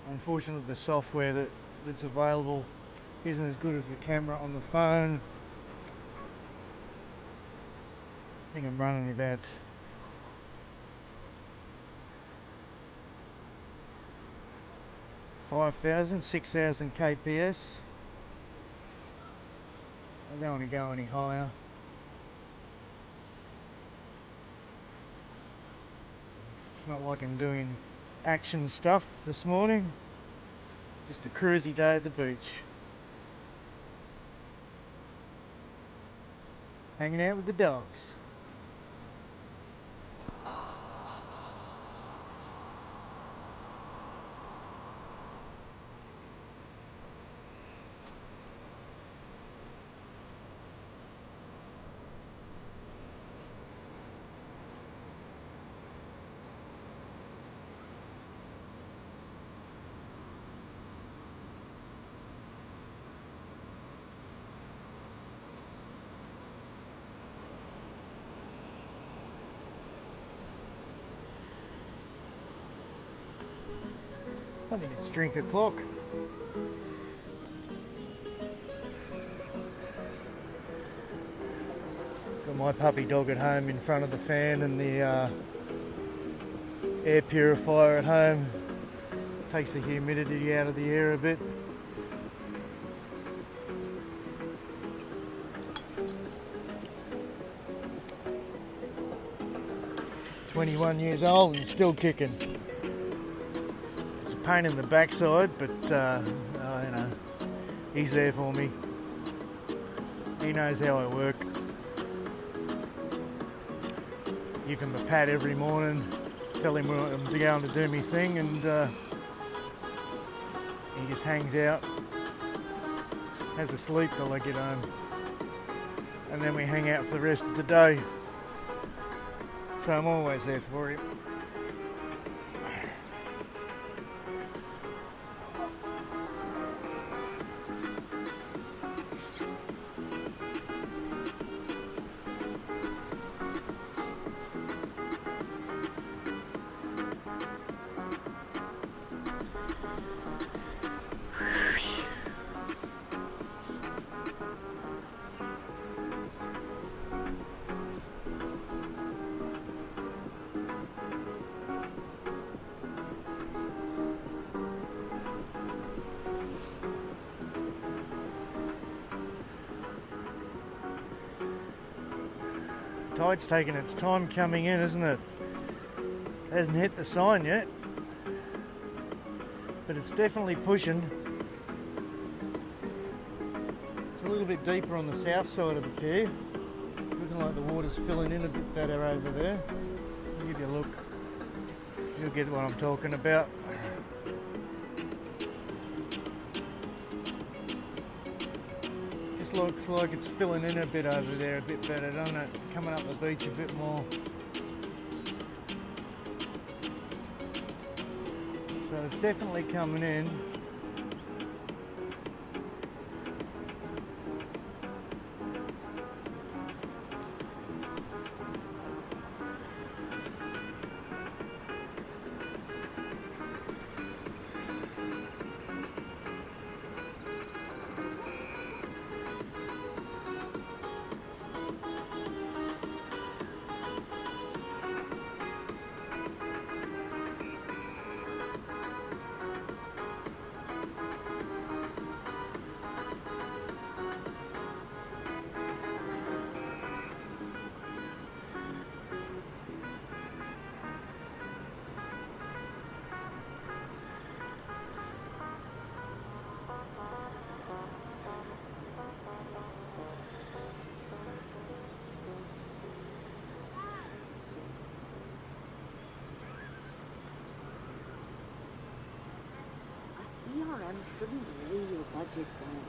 Unfortunately, the software that's available isn't as good as the camera on the phone. I think I'm running about 5,000, 6,000 kps. I don't want to go any higher. It's not like I'm doing action stuff this morning. Just a cruisy day at the beach. Hanging out with the dogs. I think it's drink o'clock. Got my puppy dog at home in front of the fan and the air purifier at home. Takes the humidity out of the air a bit. "21 years old and still kicking." It's a pain in the backside, but you know, he's there for me. He knows how I work. Give him a pat every morning, tell him when I'm going to do my thing, and he just hangs out, has a sleep till I get home, and then we hang out for the rest of the day. So I'm always there for him. Tide's taking its time coming in, isn't it? Hasn't hit the sign yet, but it's definitely pushing. It's a little bit deeper on the south side of the pier. Looking like the water's filling in a bit better over there. I'll give you a look. You'll get what I'm talking about. Just looks like it's filling in a bit over there, a bit better, doesn't it? Coming up the beach a bit more. So it's definitely coming in. shouldn't weigh your budget down.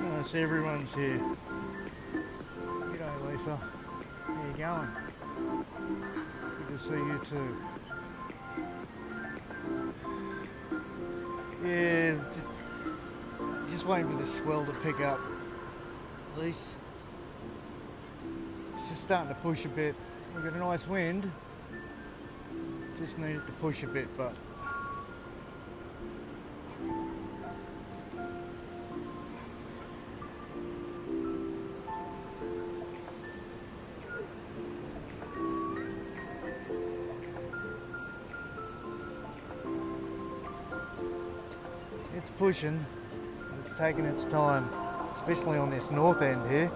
I see everyone's here. G'day Lisa. How you going? Good to see you too. Yeah, just waiting for the swell to pick up. Lisa. It's just starting to push a bit. We've got a nice wind. Just need it to push a bit, but it's pushing. It's taking its time, especially on this north end here.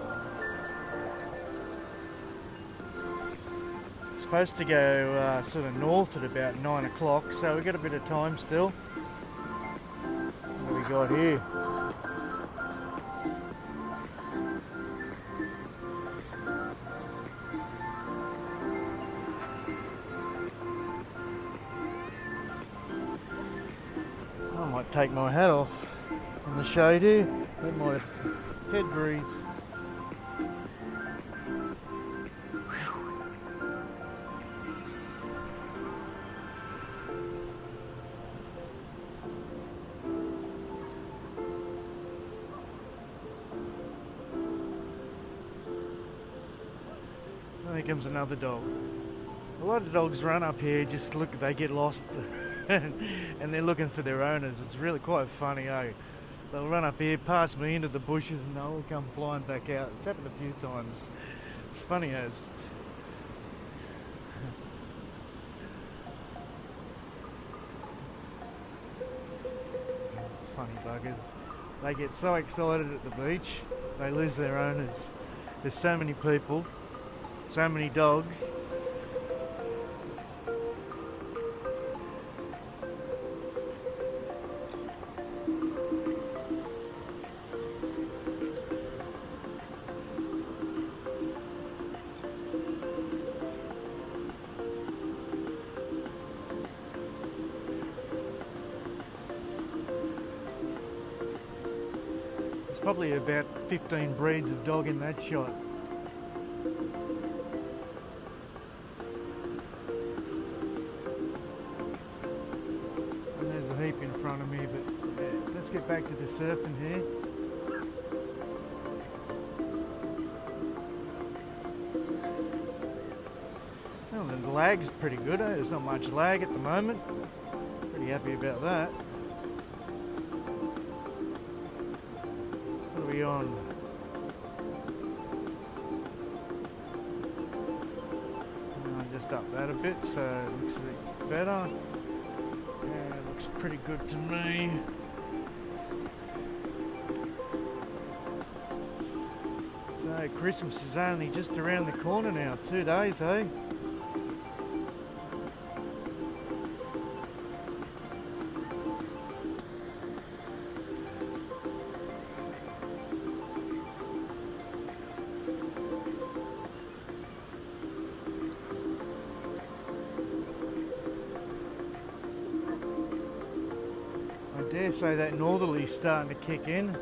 It's supposed to go sort of north at about 9 o'clock, so we've got a bit of time still. What do we got here? I might take my hat off in the shade here, let my head breathe. There comes another dog. A lot of dogs run up here, just look, they get lost and they're looking for their owners. It's really quite funny, eh? They'll run up here, pass me into the bushes, and they'll all come flying back out. It's happened a few times. It's funny as. Funny buggers. They get so excited at the beach, they lose their owners. There's so many people, so many dogs. There's probably about 15 breeds of dog in that shot. And there's a heap in front of me, but let's get back to the surfing here. Well, the lag's pretty good, eh? There's not much lag at the moment. Pretty happy about that. What are we on? Just up that a bit, so it looks a bit better. Yeah, it looks pretty good to me. So Christmas is only just around the corner now. 2 days, eh? I dare say that northerly's starting to kick in.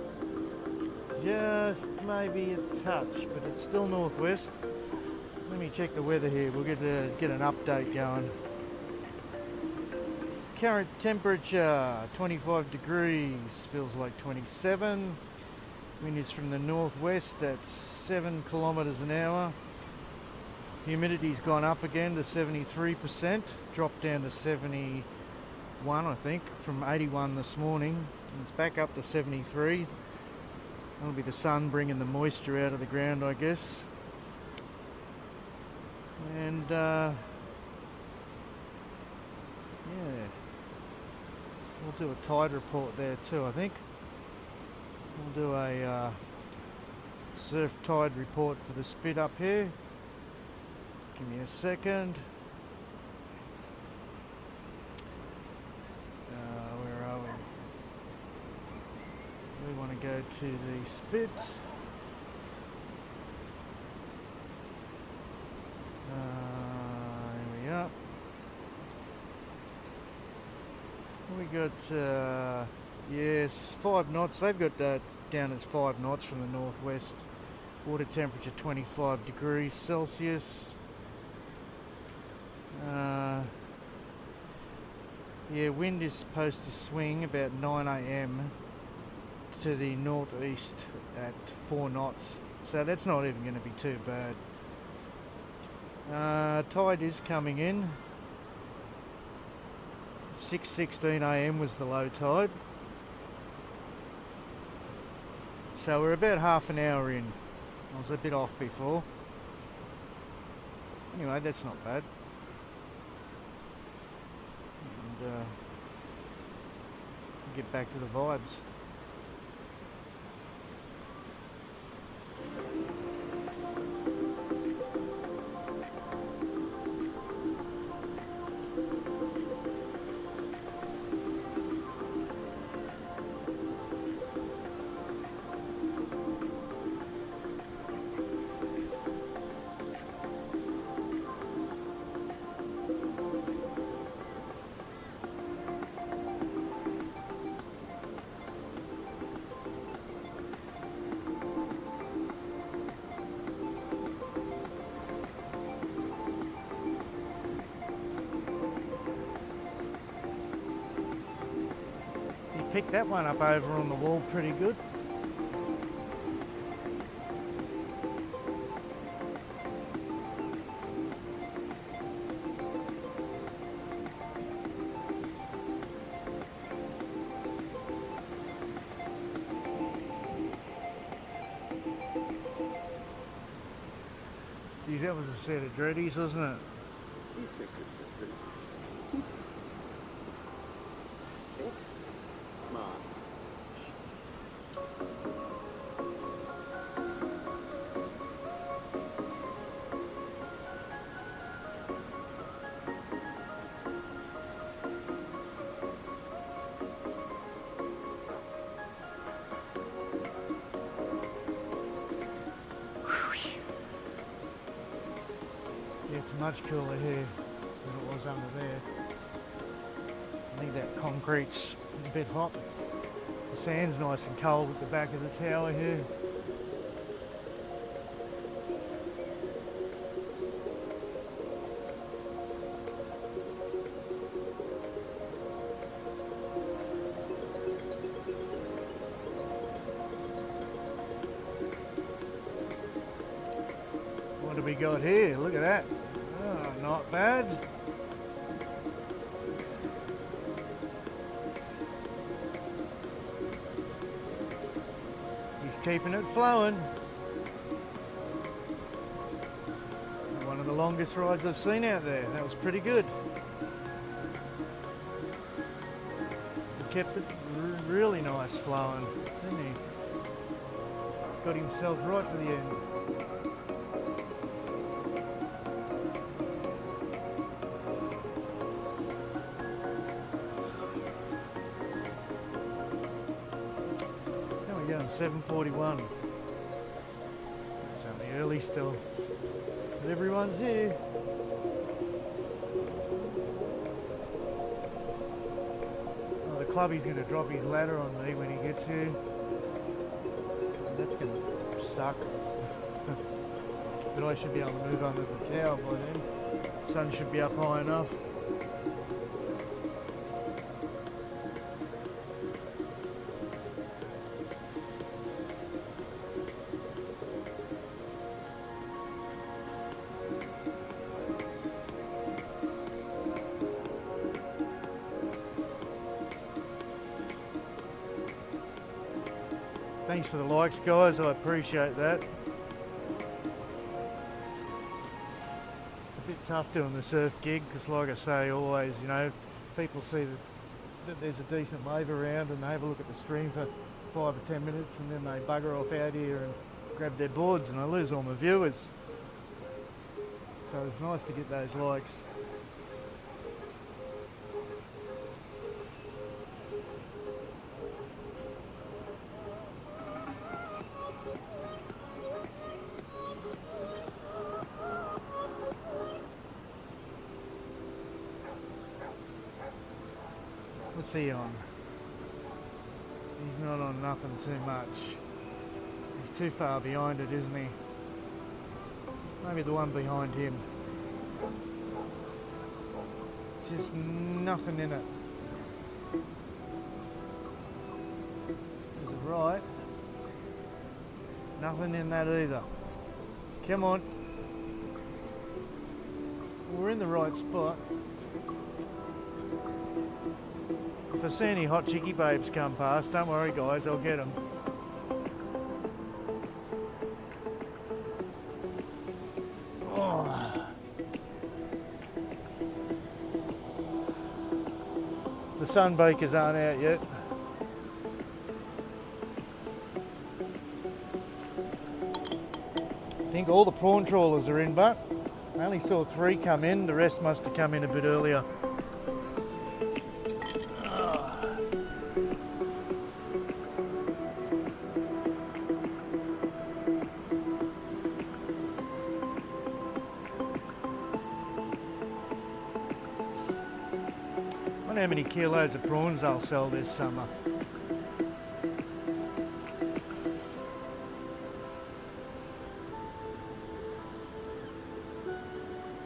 Just maybe a touch, but it's still northwest. Let me check the weather here. We'll get an update going. Current temperature 25 degrees, feels like 27. Wind is from the northwest at 7 kilometres an hour. Humidity's gone up again to 73%, dropped down to 71 I think, from 81 this morning. And it's back up to 73. That'll be the sun bringing the moisture out of the ground, I guess. And yeah, we'll do a tide report there too, I think. We'll do a surf tide report for the Spit up here. Give me a second. Where are we? We want to go to the Spit. Here we are. We got, yes, 5 knots. They've got that down as 5 knots from the northwest. Water temperature 25 degrees Celsius. Yeah, wind is supposed to swing about 9 AM to the northeast at 4 knots. So that's not even going to be too bad. Tide is coming in. 6:16 AM was the low tide. So we're about half an hour in. I was a bit off before. Anyway, that's not bad. And get back to the vibes. Picked that one up over on the wall pretty good. Geez, that was a set of dreadies, wasn't it? Smart. Yeah, it's much cooler here than it was under there. I think that concrete's a bit hot. The sand's nice and cold at the back of the tower here. What do we got here? Look at that. Oh, not bad. He's keeping it flowing. One of the longest rides I've seen out there. That was pretty good. He kept it really nice flowing, didn't he? Got himself right to the end. Going 7:41. It's only early still, but everyone's here. Oh, the clubbie's going to drop his ladder on me when he gets here. That's going to suck. But I should be able to move under the tower by then. Sun should be up high enough. Thanks for the likes, guys. I appreciate that. It's a bit tough doing the surf gig because, like I say, always, you know, people see that there's a decent wave around and they have a look at the stream for 5 or 10 minutes and then they bugger off out here and grab their boards, and I lose all my viewers. So it's nice to get those likes. What's he on? He's not on nothing too much. He's too far behind it, isn't he? Maybe the one behind him. Just nothing in it. Is it right? Nothing in that either. Come on. We're in the right spot. If I see any hot chickie babes come past, don't worry guys, I'll get them. Oh. The sunbakers aren't out yet. I think all the prawn trawlers are in, but I only saw 3 come in, the rest must have come in a bit earlier. I wonder how many kilos of prawns they'll sell this summer.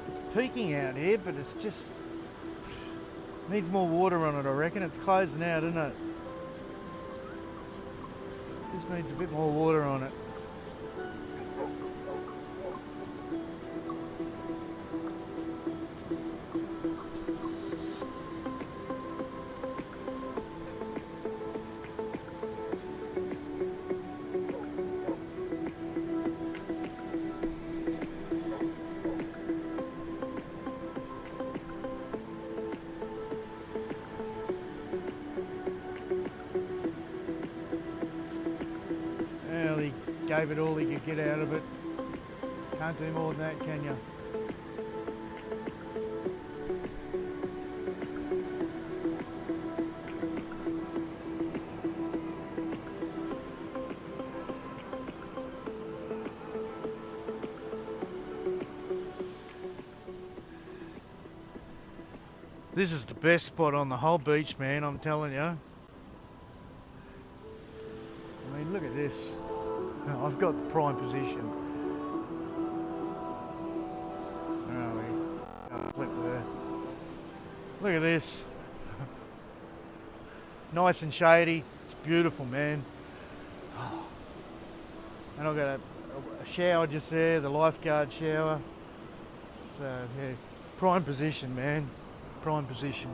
It's peaking out here, but it's just needs more water on it, I reckon. It's closing out, isn't it? Just needs a bit more water on it. Gave it all he could get out of it. Can't do more than that, can you? This is the best spot on the whole beach, man, I'm telling you. I mean, look at this. I've got the prime position. Where are we? Oh, flip there. Look at this. Nice and shady. It's beautiful, man. And I've got a shower just there, the lifeguard shower. So, yeah, prime position, man. Prime position.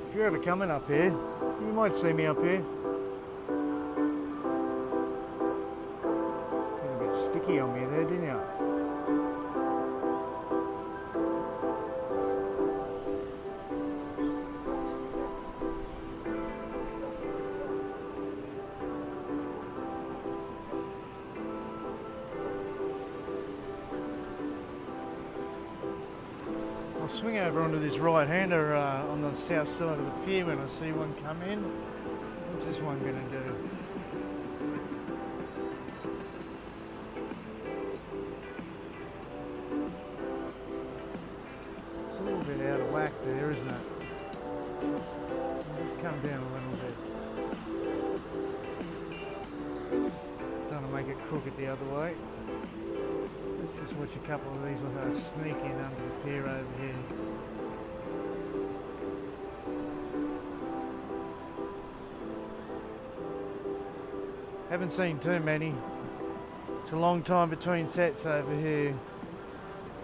If you're ever coming up here, you might see me up here. Got a bit sticky on me there, didn't you? I'll swing over onto this right-hander on the south side of the pier when I see one come in. What's this one going to do? It's a little bit out of whack there, isn't it? Just come down a little bit. Don't want to make it crooked the other way. Let's just watch a couple of these with her sneak in under the pier over here. Haven't seen too many. It's a long time between sets over here.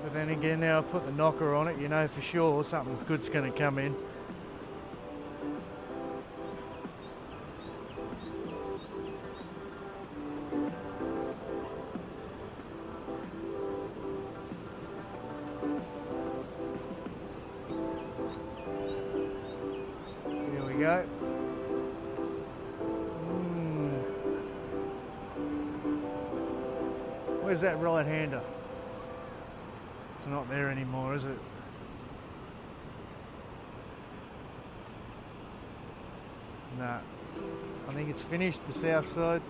But then again, now I've put the knocker on it, you know for sure something good's going to come in. Here we go. Where's that right-hander? It's not there anymore, is it? Nah. I think it's finished, the south side.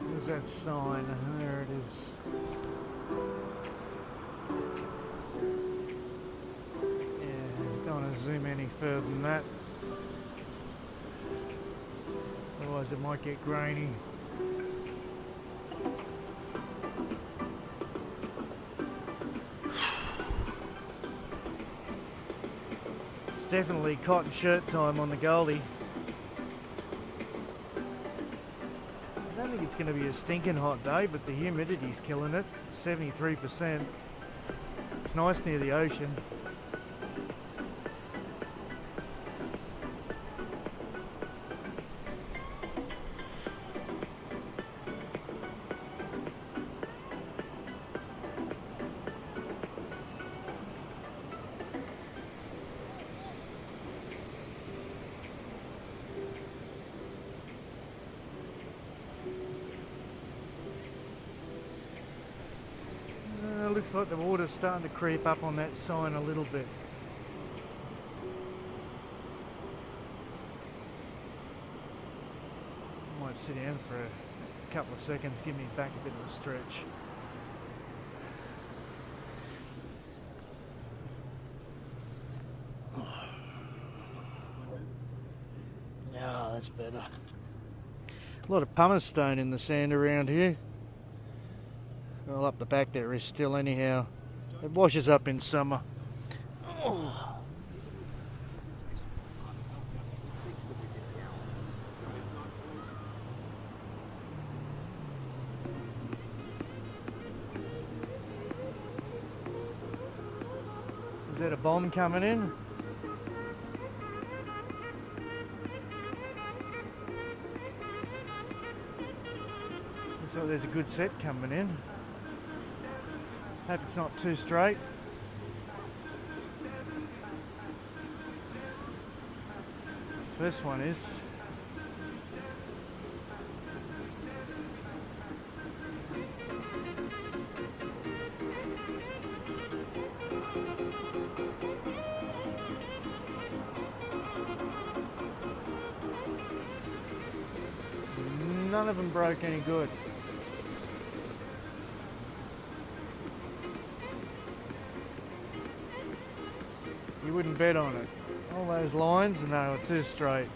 Where's that sign? There it is. Yeah, don't want to zoom any further than that. Otherwise it might get grainy. It's definitely cotton shirt time on the Goldie. I don't think it's going to be a stinking hot day, but the humidity's killing it. 73%. It's nice near the ocean. Looks like the water's starting to creep up on that sign a little bit. I might sit down for a couple of seconds, give me back a bit of a stretch. Yeah, that's better. A lot of pumice stone in the sand around here. Well, up the back there is still anyhow. It washes up in summer. Oh. Is that a bomb coming in? Looks like there's a good set coming in. Hope it's not too straight. First one is. None of them broke any good. You wouldn't bet on it. All those lines and they were too straight.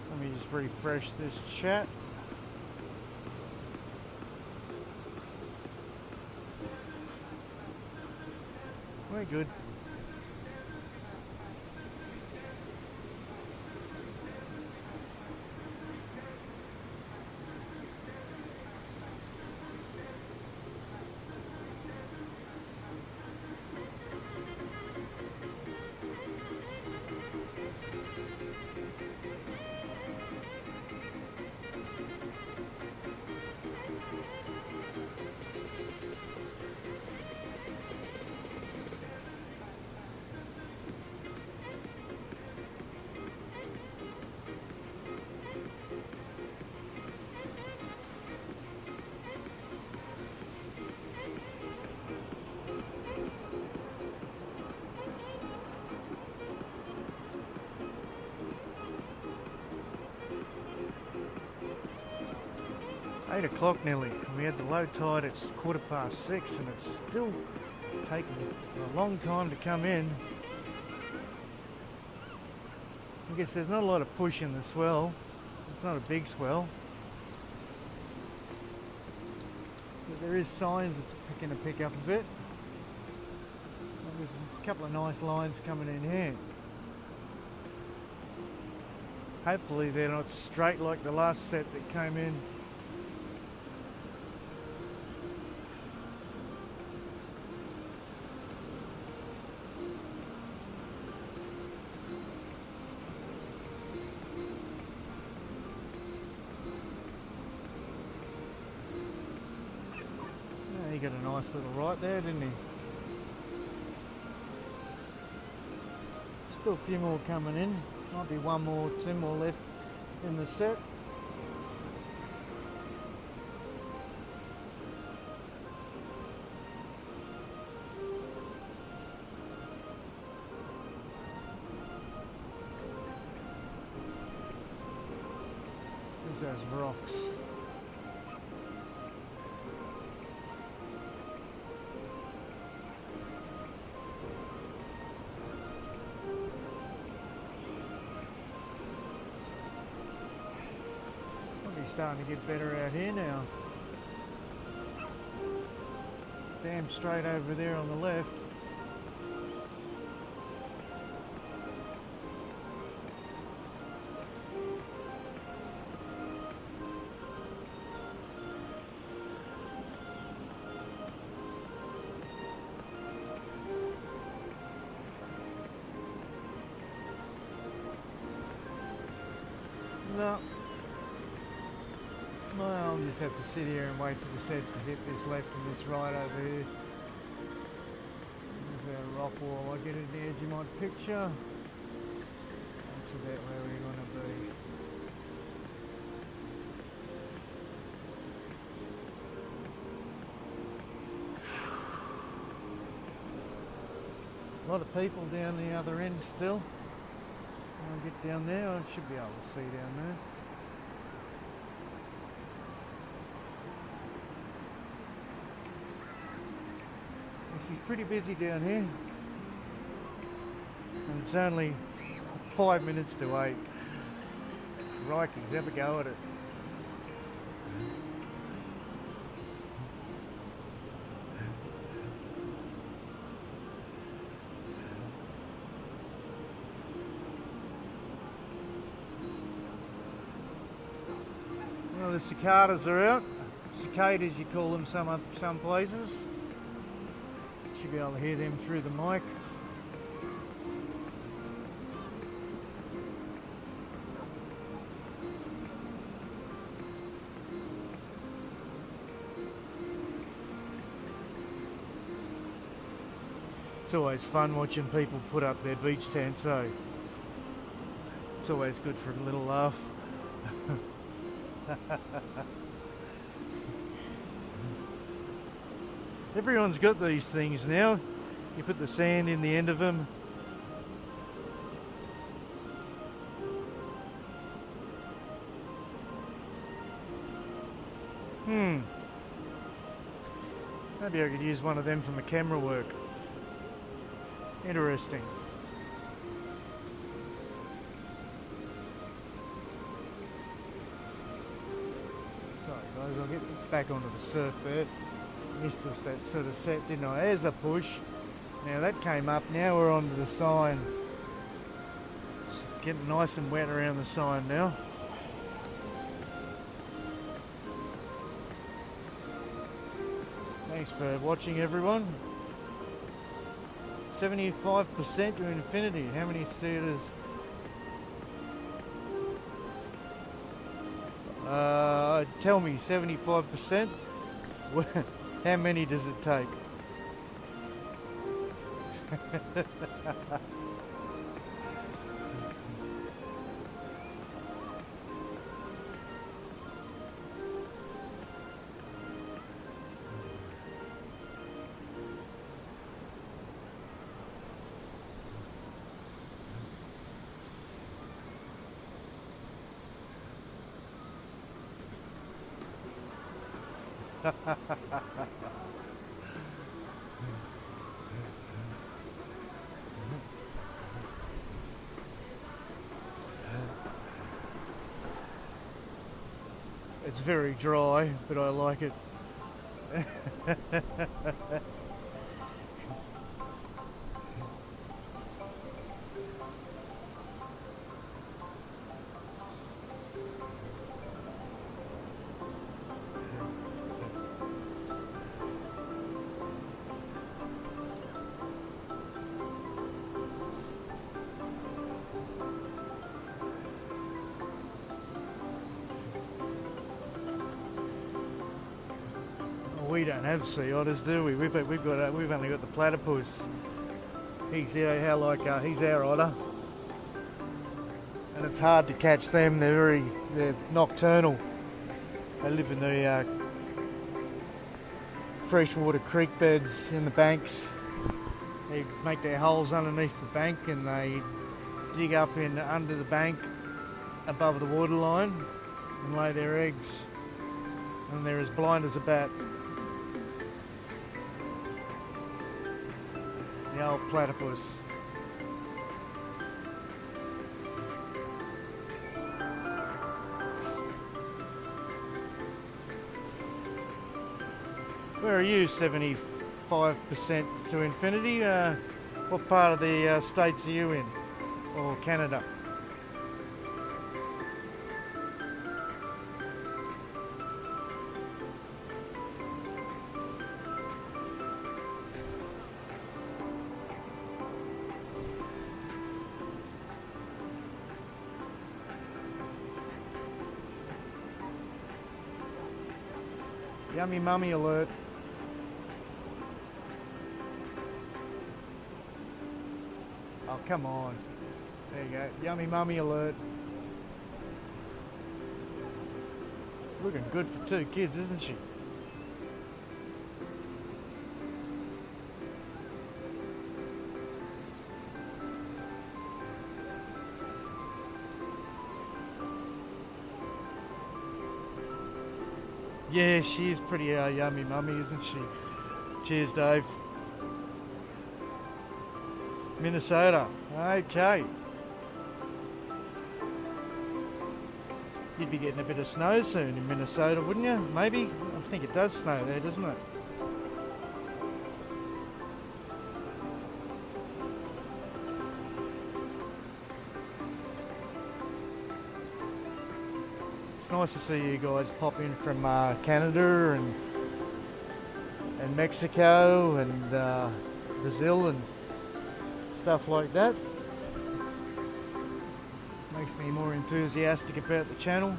Let me just refresh this chat. We're good. 8 o'clock nearly. We had the low tide at 6:15 and it's still taking a long time to come in. I guess there's not a lot of push in the swell. It's not a big swell. But there is signs it's going to pick up a bit. There's a couple of nice lines coming in here. Hopefully they're not straight like the last set that came in. Yeah, he got a nice little right there, didn't he? Still a few more coming in. Might be one more, two more left in the set. There's those rocks. Starting to get better out here now. It's damn straight over there on the left. No. Well, I'll just have to sit here and wait for the sets to hit this left and this right over here. There's our rock wall. I'll get it the edge of my picture. That's about where we want to be. A lot of people down the other end still. I'll get down there. I should be able to see down there. She's pretty busy down here, and it's only 5 minutes to 8. Crikey, have a go at it. Well, the cicadas are out. Cicadas, you call them some places. Should be able to hear them through the mic. It's always fun watching people put up their beach tents, so it's always good for a little laugh. Everyone's got these things now. You put the sand in the end of them. Maybe I could use one of them for my camera work. Interesting. Sorry guys, I'll get back onto the surf there. Missed us that sort of set, didn't I? There's a push. Now that came up, now we're onto the sign. It's getting nice and wet around the sign now. Thanks for watching everyone. 75% to infinity. How many theatres? Tell me, 75%? How many does it take? It's very dry, but I like it. We don't have sea otters, do we? We've only got the platypus. He's our otter, and it's hard to catch them. They're nocturnal. They live in the freshwater creek beds in the banks. They make their holes underneath the bank, and they dig up under the bank above the waterline and lay their eggs. And they're as blind as a bat. The old platypus. Where are you? 75% to infinity? What part of the States are you in? Or Canada? Yummy mummy alert. Oh, come on. There you go. Yummy mummy alert. Looking good for 2 kids, isn't she? Yeah, she is pretty yummy mummy, isn't she? Cheers, Dave. Minnesota. Okay. You'd be getting a bit of snow soon in Minnesota, wouldn't you? Maybe? I think it does snow there, doesn't it? It's nice to see you guys pop in from Canada and Mexico and Brazil and stuff like that. Makes me more enthusiastic about the channel.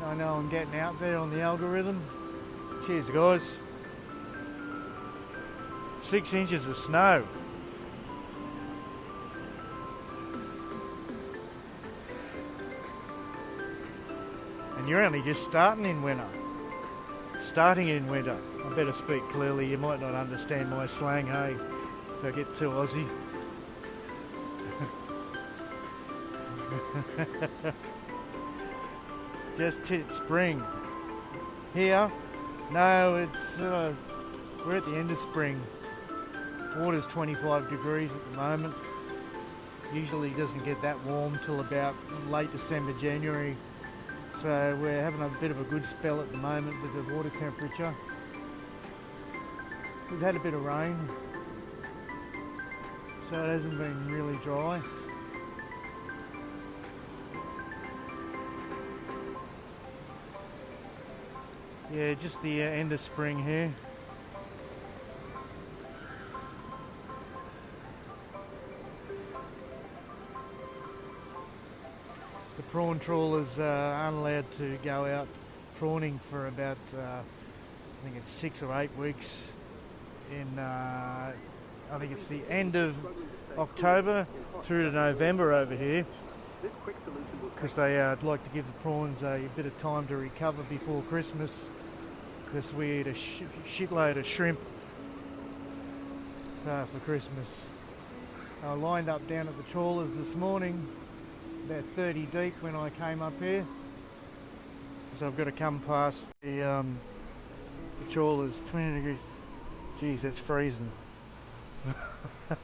I know I'm getting out there on the algorithm. Cheers, guys. 6 inches of snow. And you're only just starting in winter. Starting in winter. I better speak clearly. You might not understand my slang, hey, if I get too Aussie. Just hit spring. Here? No, it's we're at the end of spring. Water's 25 degrees at the moment. Usually doesn't get that warm till about late December, January. So we're having a bit of a good spell at the moment with the water temperature. We've had a bit of rain, so it hasn't been really dry. Yeah, just the end of spring here. The prawn trawlers aren't allowed to go out prawning for about, I think it's 6 or 8 weeks. I think it's the end of October through to November over here, because they like to give the prawns a bit of time to recover before Christmas, because we eat a shitload of shrimp for Christmas. I lined up down at the trawlers this morning, about 30 deep when I came up here, because so I've got to come past the trawlers. 20 degrees. Geez, that's freezing.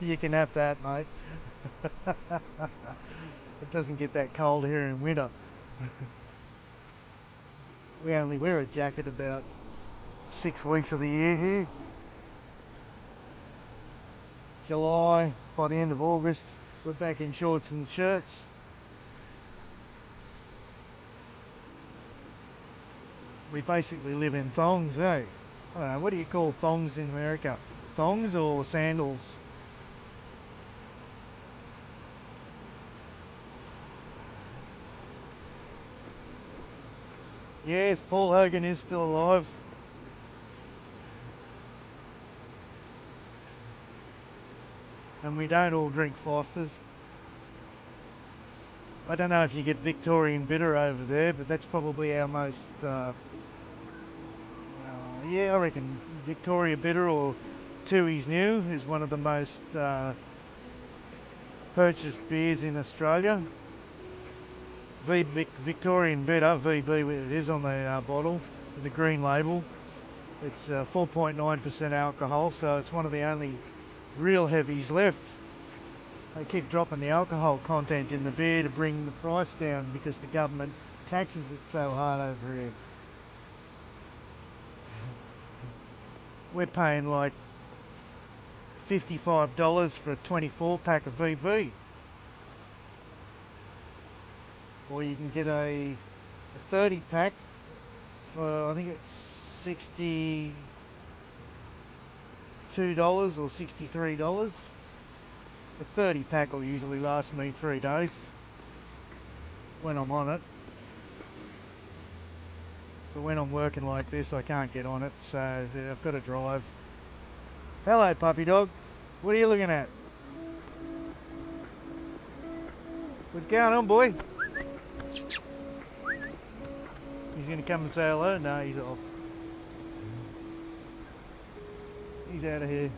You can have that, mate. It doesn't get that cold here in winter. We only wear a jacket about 6 weeks of the year here. July, by the end of August, we're back in shorts and shirts. We basically live in thongs, eh? I don't know, what do you call thongs in America? Thongs or sandals? Yes, Paul Hogan is still alive. And we don't all drink Fosters. I don't know if you get Victorian Bitter over there, but that's probably our most, yeah, I reckon Victoria Bitter or Tooheys New is one of the most purchased beers in Australia. Victorian Bitter, VB it is on the bottle, with the green label. It's 4.9% alcohol, so it's one of the only real heavies left. They keep dropping the alcohol content in the beer to bring the price down because the government taxes it so hard over here. We're paying like $55 for a 24 pack of VB. Or you can get a 30 pack for, I think it's $62 or $63. A 30 pack will usually last me 3 days when I'm on it. But when I'm working like this, I can't get on it, so I've got to drive. Hello, puppy dog. What are you looking at? What's going on, boy? He's going to come and say hello? No, he's off. He's out of here.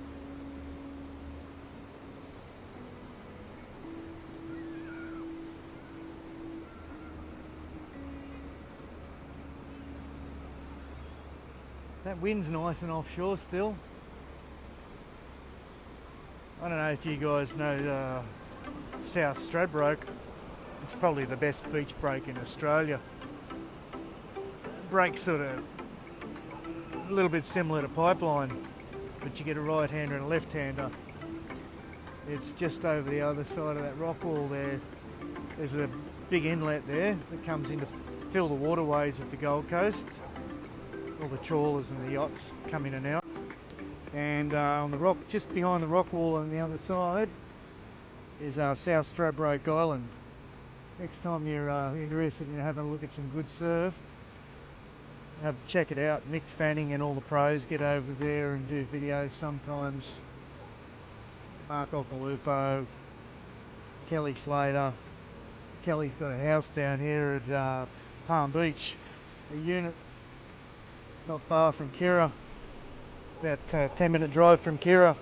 That wind's nice and offshore still. I don't know if you guys know South Stradbroke. It's probably the best beach break in Australia. Break's sort of a little bit similar to Pipeline, but you get a right-hander and a left-hander. It's just over the other side of that rock wall there. There's a big inlet there that comes in to fill the waterways of the Gold Coast. All the trawlers and the yachts come in and out. And on the rock, just behind the rock wall on the other side, is South Stradbroke Island. Next time you're interested in having a look at some good surf, check it out. Mick Fanning and all the pros get over there and do videos sometimes. Mark Occhilupo, Kelly Slater. Kelly's got a house down here at Palm Beach, a unit not far from Kirra, about a 10-minute drive from Kirra.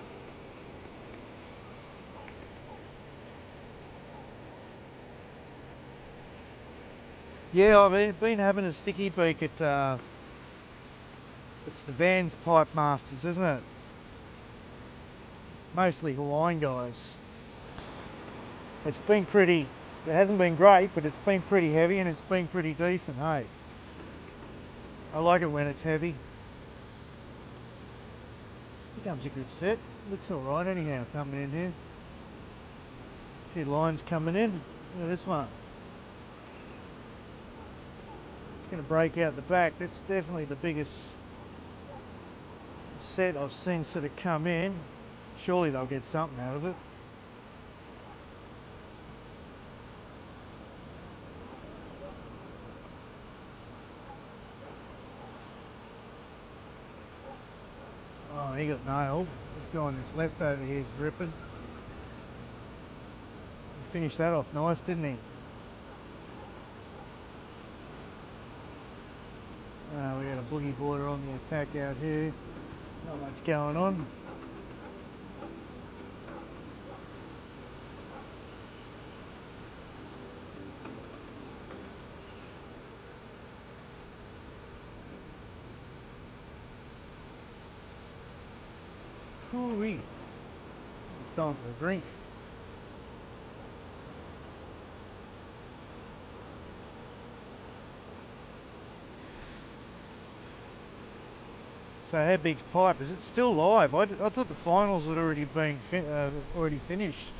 Yeah, I've been having a sticky beak at it's the Vans Pipe Masters, isn't it? Mostly Hawaiian guys. It's been pretty, it hasn't been great, but it's been pretty heavy and it's been pretty decent, hey? I like it when it's heavy. Here comes a good set. Looks alright anyhow coming in here. A few lines coming in. Look at this one. It's going to break out the back. That's definitely the biggest set I've seen sort of come in. Surely they'll get something out of it. Oh, he got nailed. This guy on this left over here is ripping. He finished that off nice, didn't he? We got a boogie boarder on the attack out here. Not much going on. Ooh-wee. It's time for a drink. So how big's Pipe? Is it still live? I thought the finals had already been already finished.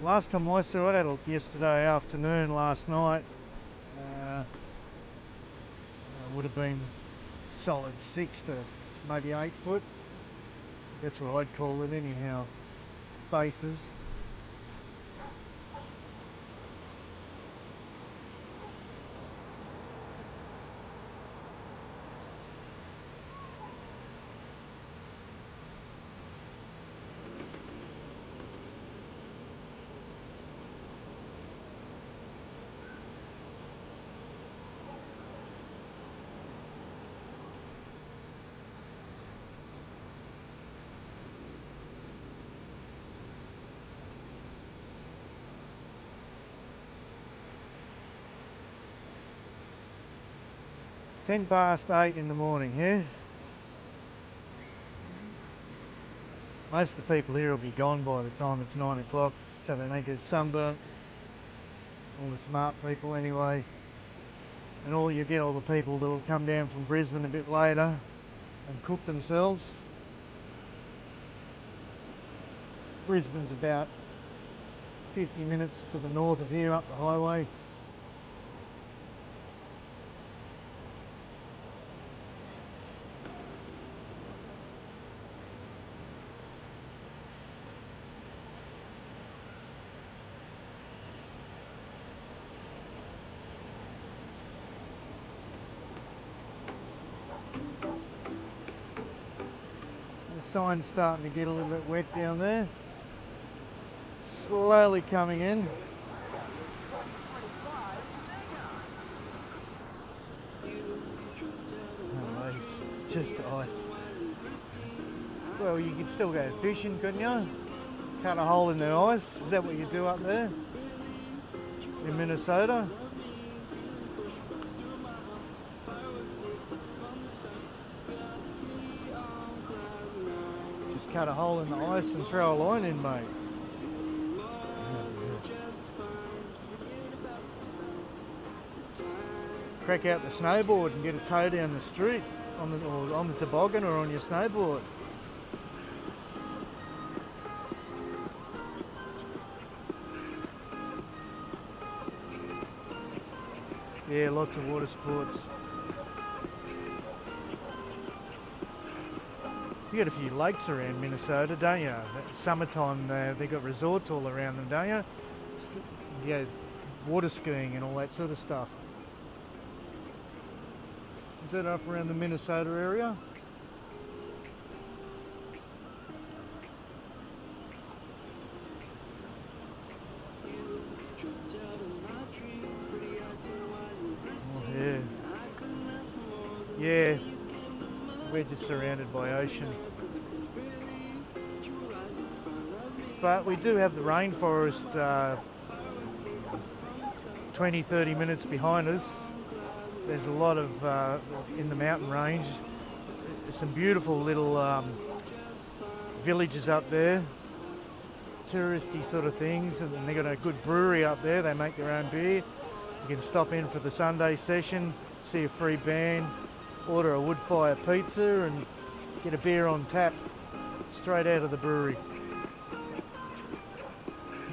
Last time I saw it, I had a look yesterday afternoon, last night. It would have been solid 6 to maybe 8 foot. That's what I'd call it anyhow. Faces. Ten past 8 in the morning here. Most of the people here will be gone by the time it's 9 o'clock, so they don't get sunburnt. All the smart people anyway. And you get all the people that will come down from Brisbane a bit later and cook themselves. Brisbane's about 50 minutes to the north of here up the highway. The sign's starting to get a little bit wet down there. Slowly coming in. Oh, it's just ice. Well, you could still go fishing, couldn't you? Cut a hole in the ice. Is that what you do up there in Minnesota? Just cut a hole in the ice and throw a line in, mate. Crack out the snowboard and get a tow down the street on the toboggan or on your snowboard. Yeah, lots of water sports. You got a few lakes around Minnesota, don't you? Summertime, they got resorts all around them, don't you? Yeah, water skiing and all that sort of stuff. Is that up around the Minnesota area? Oh, yeah. Yeah. We're just surrounded by ocean. But we do have the rainforest 20-30 minutes behind us. There's a lot of, in the mountain range, some beautiful little villages up there, touristy sort of things, and they've got a good brewery up there. They make their own beer. You can stop in for the Sunday session, see a free band, order a wood fire pizza and get a beer on tap straight out of the brewery.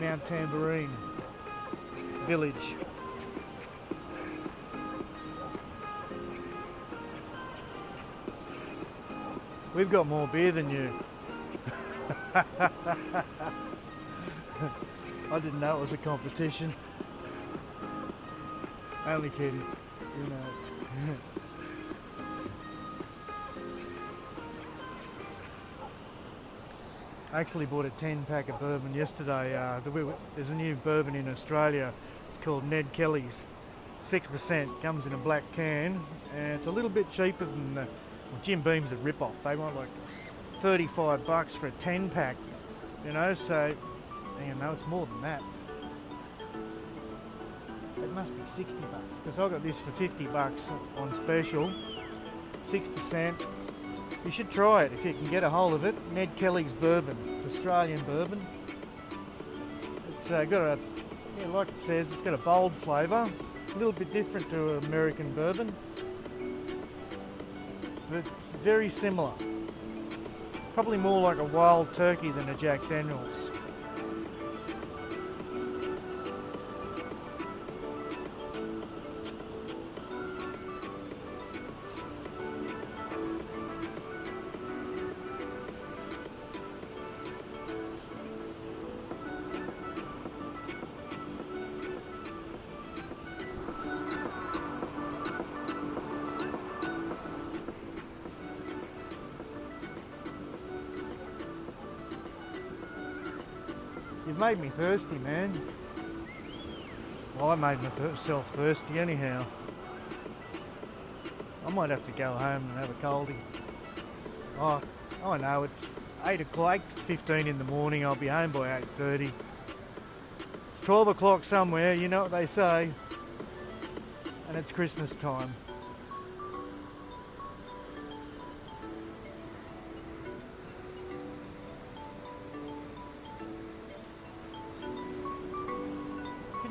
Mount Tambourine Village. We've got more beer than you. I didn't know it was a competition. Only kidding, you know. I actually bought a 10-pack of bourbon yesterday. There's a new bourbon in Australia. It's called Ned Kelly's. 6%, comes in a black can, and it's a little bit cheaper than the Jim Beam's a rip-off. They want like $35 for a 10-pack, you know, so, you know, it's more than that. It must be $60, because I got this for $50 on special. 6%, You should try it if you can get a hold of it. Ned Kelly's bourbon. It's Australian bourbon. It's got a, yeah, like it says, it's got a bold flavour. A little bit different to American bourbon, but very similar. Probably more like a Wild Turkey than a Jack Daniels. You've made me thirsty, man. Well, I made myself thirsty anyhow. I might have to go home and have a coldie. Oh, I know, it's 8 o'clock, 8:15 in the morning. I'll be home by 8:30. It's 12 o'clock somewhere, you know what they say. And it's Christmas time.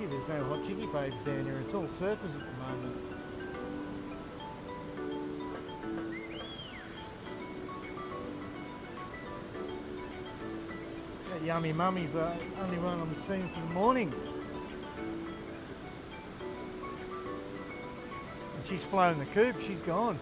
There's no hot chickie babes down here, it's all surfers at the moment. That yummy mummy's the only one I'm seeing for the morning. And she's flown the coop, she's gone.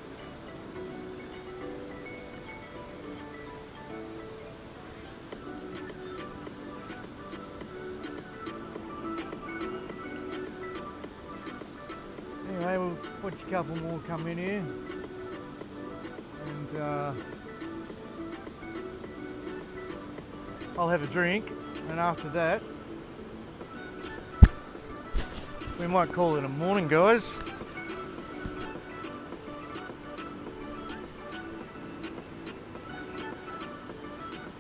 Anyway, we'll watch a couple more come in here, and I'll have a drink, and after that we might call it a morning, guys.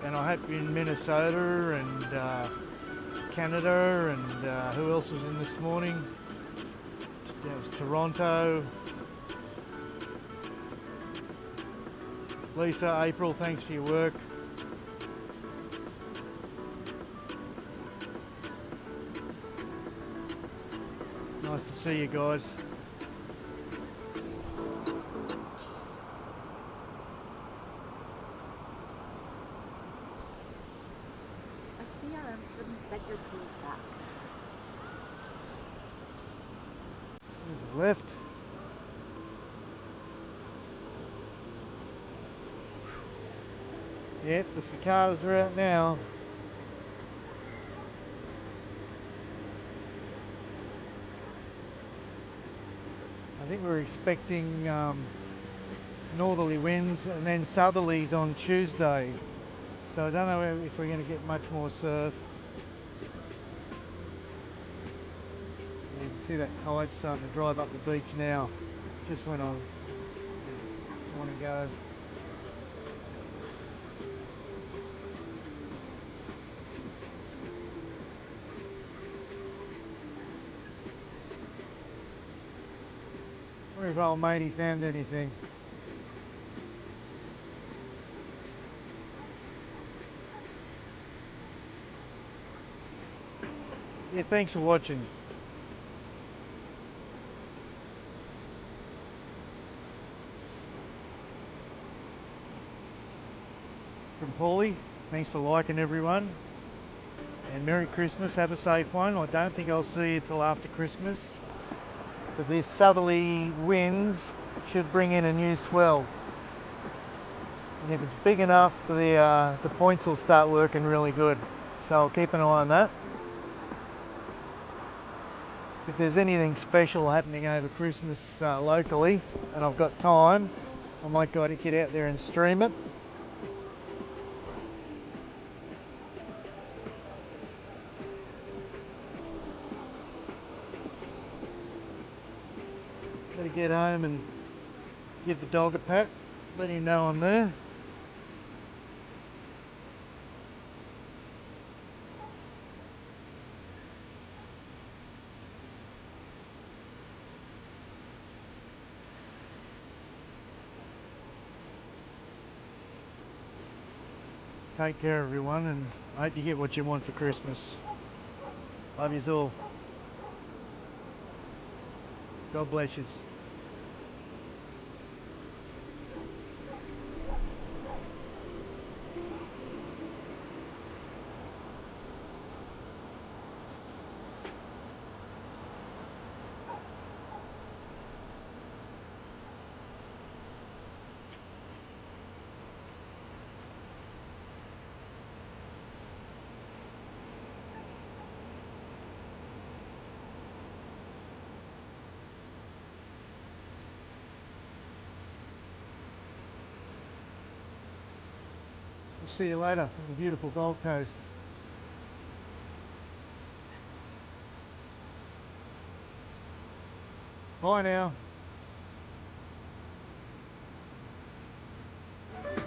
And I hope you're in Minnesota and Canada, and who else was in this morning? It was Toronto. Lisa, April, thanks for your work. Nice to see you guys. A CRM shouldn't set your tools back. Left. Yep, the cicadas are out now. I think we're expecting northerly winds and then southerlies on Tuesday. So I don't know if we're going to get much more surf. You can see that tide's starting to drive up the beach now, just when I want to go. I wonder if old matey found anything. Yeah, thanks for watching. From Paulie, thanks for liking, everyone, and Merry Christmas, have a safe one. I don't think I'll see you till after Christmas, but these southerly winds should bring in a new swell, and if it's big enough, the points will start working really good, so I'll keep an eye on that. If there's anything special happening over Christmas locally and I've got time, I might try to get out there and stream it. Better get home and give the dog a pat, let him know I'm there. Take care, everyone, and I hope you get what you want for Christmas. Love yous all. God bless yous. We'll see you later on the beautiful Gold Coast. Bye now.